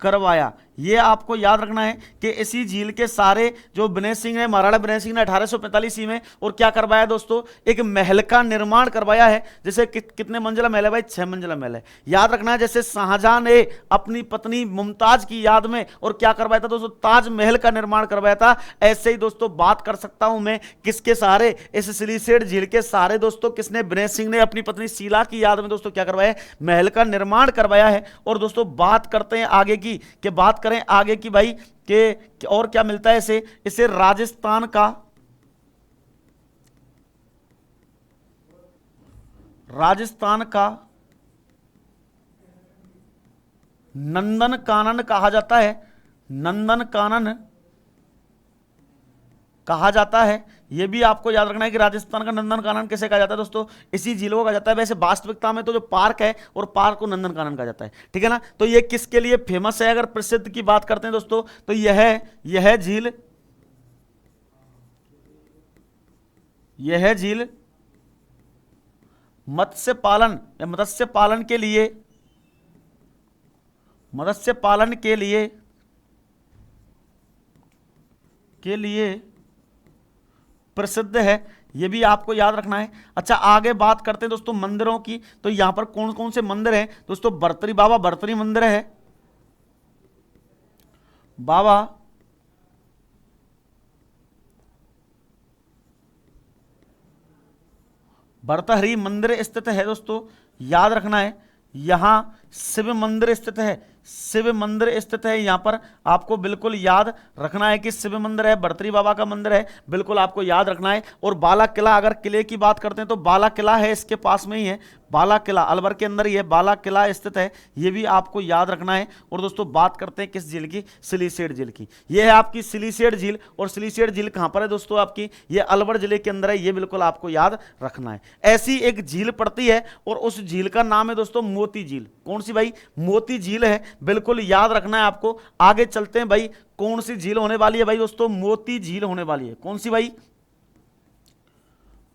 करवाया। ये आपको याद रखना है कि इसी झील के सारे जो विनय सिंह ने, महाराणा विनय सिंह ने 1845 में और क्या करवाया दोस्तों? एक महल का निर्माण करवाया है। जैसे कितने मंजिला महल है भाई? 6 मंजिला महल है। याद रखना है, जैसे शाहजहां ने अपनी पत्नी मुमताज की याद में और क्या करवाया था दोस्तों? ताजमहल का निर्माण करवाया था। ऐसे ही दोस्तों बात कर सकता हूं मैं किसके सहारे? इस सिलीसेड झील के सहारे दोस्तों किसने? विनय सिंह ने अपनी पत्नी शीला की याद में दोस्तों क्या करवाया? महल का निर्माण करवाया है। और दोस्तों बात करते हैं आगे की, कि बात करें आगे की भाई कि और क्या मिलता है इसे राजस्थान का नंदन कानन कहा जाता है। नंदन कानन कहा जाता है। यह भी आपको याद रखना है कि राजस्थान का नंदन कानन किसे कहा जाता है दोस्तों? इसी झीलों को कहा जाता है। वैसे वास्तविकता में तो जो पार्क है, और पार्क को नंदन कानन कहा जाता है। ठीक है ना, तो ये किसके लिए फेमस है? अगर प्रसिद्ध की बात करते हैं दोस्तों, तो यह झील मत्स्य पालन या मत्स्य पालन के लिए प्रसिद्ध है। यह भी आपको याद रखना है। अच्छा, आगे बात करते हैं दोस्तों मंदिरों की। तो यहां पर कौन कौन से मंदिर हैं दोस्तों? भर्तरी बाबा भर्तरी मंदिर है, बाबा भर्तहरि मंदिर स्थित है दोस्तों, याद रखना है। यहां शिव मंदिर स्थित है, शिव मंदिर स्थित है। यहां पर आपको बिल्कुल याद रखना है कि शिव मंदिर है, भर्तरी बाबा का मंदिर है, बिल्कुल आपको याद रखना है। और बाला किला, अगर किले की बात करते हैं तो बाला किला है, इसके पास में ही है। बाला किला अलवर के अंदर ही है, बाला किला स्थित है। यह भी आपको याद रखना है। और दोस्तों बात करते हैं किस झील की? सिलीसेड झील की। यह है आपकी सिलीसेड झील। और सिलीसेड झील कहां पर है दोस्तों? आपकी यह अलवर जिले के अंदर है। यह बिल्कुल आपको याद रखना है। ऐसी एक झील पड़ती है, और उस झील का नाम है दोस्तों मोती झील। कौन सी भाई? मोती झील है, बिल्कुल याद रखना है आपको। आगे चलते हैं भाई, कौन सी झील होने वाली है भाई दोस्तों? मोती झील होने वाली है। कौन सी भाई?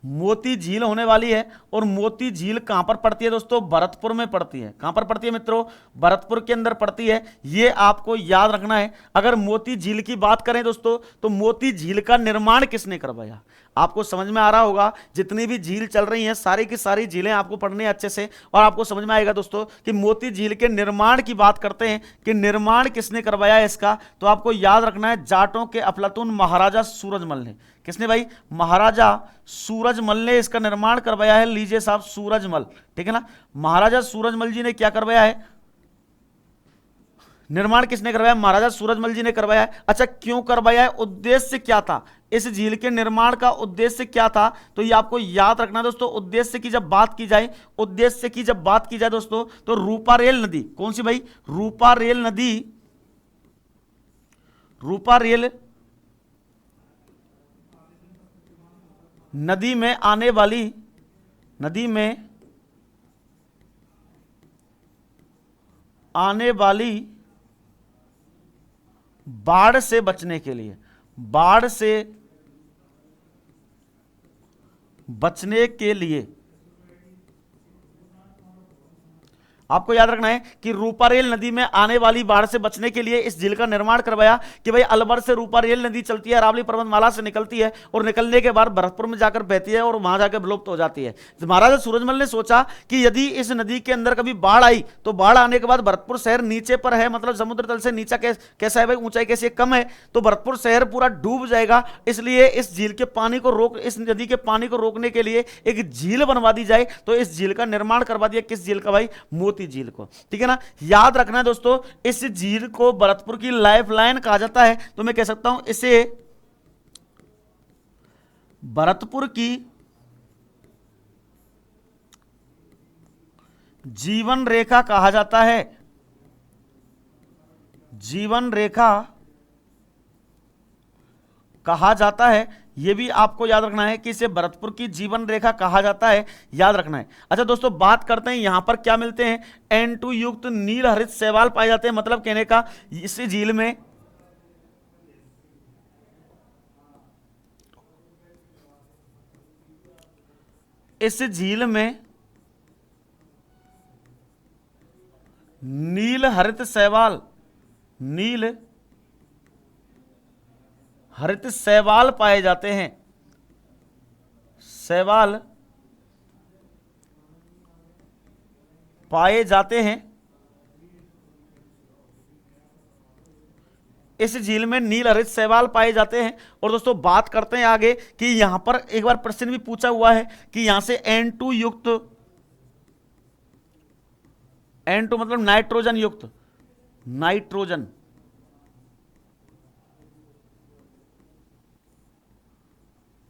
मोती झील होने वाली है। और मोती झील कहां पर पड़ती है दोस्तों? भरतपुर में पड़ती है। कहां पर पड़ती है मित्रों? भरतपुर के अंदर पड़ती है। ये आपको याद रखना है। अगर मोती झील की बात करें दोस्तों, तो मोती झील का निर्माण किसने करवाया? आपको समझ में आ रहा होगा, जितनी भी झील चल रही हैं सारी की सारी झीलें आपको पढ़नी है अच्छे से, और आपको समझ में आएगा दोस्तों कि मोती झील के निर्माण की बात करते हैं कि निर्माण किसने करवाया है इसका, तो आपको याद रखना है जाटों के अफलातून महाराजा सूरजमल ने। किसने भाई? महाराजा सूरजमल ने इसका निर्माण करवाया है। लीजिए साहब, सूरजमल, ठीक है ना, महाराजा सूरजमल जी ने क्या करवाया है? निर्माण किसने करवाया? महाराजा सूरजमल जी ने करवाया है। अच्छा, क्यों करवाया है? उद्देश्य क्या था? इस झील के निर्माण का उद्देश्य क्या था? तो ये आपको याद रखना दोस्तों। उद्देश्य की जब बात की जाए, उद्देश्य की जब बात की जाए दोस्तों, तो रूपारेल नदी, कौन सी भाई? रूपारेल नदी, रूपारेल नदी में आने वाली, नदी में आने वाली बाढ़ से बचने के लिए, बाढ़ से बचने के लिए आपको याद रखना है कि रूपारेल नदी में आने वाली बाढ़ से बचने के लिए इस झील का निर्माण करवाया कि भाई अलवर से रूपारेल नदी चलती है, अरावली पर्वतमाला से निकलती है और निकलने के बाद भरतपुर में जाकर बहती है और वहां जाकर विलुप्त हो जाती है। तो महाराजा सूरजमल ने सोचा कि यदि इस नदी के अंदर कभी बाढ़ आई तो बाढ़ आने के बाद भरतपुर शहर नीचे पर है, मतलब समुद्र तल से नीचा कैसा है भाई, ऊंचाई कैसी कम है, तो भरतपुर शहर पूरा डूब जाएगा। इसलिए इस झील के पानी को रोक, इस नदी के पानी को रोकने के लिए एक झील बनवा दी जाए। तो इस झील का निर्माण करवा दिया। किस झील का भाई? मोती झील को, ठीक है ना। याद रखना है दोस्तों, इस झील को भरतपुर की लाइफलाइन कहा जाता है। तो मैं कह सकता हूं इसे भरतपुर की जीवन रेखा कहा जाता है। जीवन रेखा कहा जाता है। यह भी आपको याद रखना है कि इसे भरतपुर की जीवन रेखा कहा जाता है, याद रखना है। अच्छा दोस्तों, बात करते हैं यहां पर क्या मिलते हैं? N2 युक्त नील हरित शैवाल पाए जाते हैं। मतलब कहने का इस झील में नील हरित शैवाल, नील हरित शैवाल पाए जाते हैं। शैवाल पाए जाते हैं। इस झील में नील हरित शैवाल पाए जाते हैं। और दोस्तों बात करते हैं आगे कि यहां पर एक बार प्रश्न भी पूछा हुआ है कि यहां से N2 युक्त, N2 मतलब नाइट्रोजन युक्त, नाइट्रोजन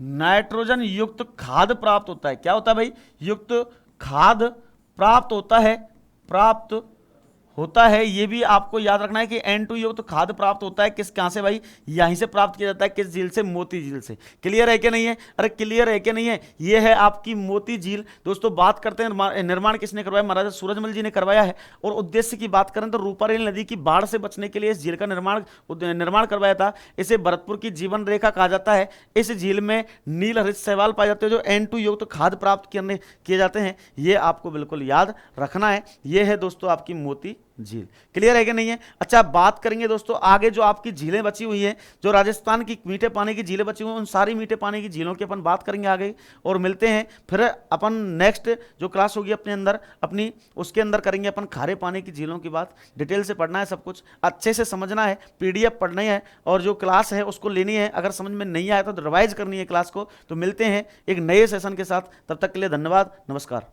नाइट्रोजन युक्त खाद प्राप्त होता है। क्या होता है भाई? युक्त खाद प्राप्त होता है, प्राप्त होता है। ये भी आपको याद रखना है कि N2 युक्त खाद प्राप्त होता है। किस कहां से भाई? यहीं से प्राप्त किया जाता है। किस झील से? मोती झील से। क्लियर है कि नहीं है? अरे क्लियर है कि नहीं है? ये है आपकी मोती झील। दोस्तों बात करते हैं निर्माण किसने करवाया? महाराजा सूरजमल जी ने करवाया है। और उद्देश्य की बात करें तो रूपारेल नदी की बाढ़ से बचने के लिए इस झील का निर्माण करवाया था। इसे भरतपुर की जीवन रेखा कहा जाता है। इस झील में नील हरित शैवाल पाए जाते हैं जो N2 युक्त खाद प्राप्त किए जाते हैं। ये आपको बिल्कुल याद रखना है। ये है दोस्तों आपकी मोती झील। क्लियर है कि नहीं है? अच्छा, बात करेंगे दोस्तों आगे जो आपकी झीलें बची हुई हैं, जो राजस्थान की मीठे पानी की झीलें बची हुई हैं, उन सारी मीठे पानी की झीलों की अपन बात करेंगे आगे। और मिलते हैं फिर अपन नेक्स्ट जो क्लास होगी अपने अंदर अपनी, उसके अंदर करेंगे अपन खारे पानी की झीलों की बात। डिटेल से पढ़ना है, सब कुछ अच्छे से समझना है, PDF पढ़नी है और जो क्लास है उसको लेनी है। अगर समझ में नहीं आया तो रिवाइज करनी है क्लास को। तो मिलते हैं एक नए सेशन के साथ, तब तक के लिए धन्यवाद, नमस्कार।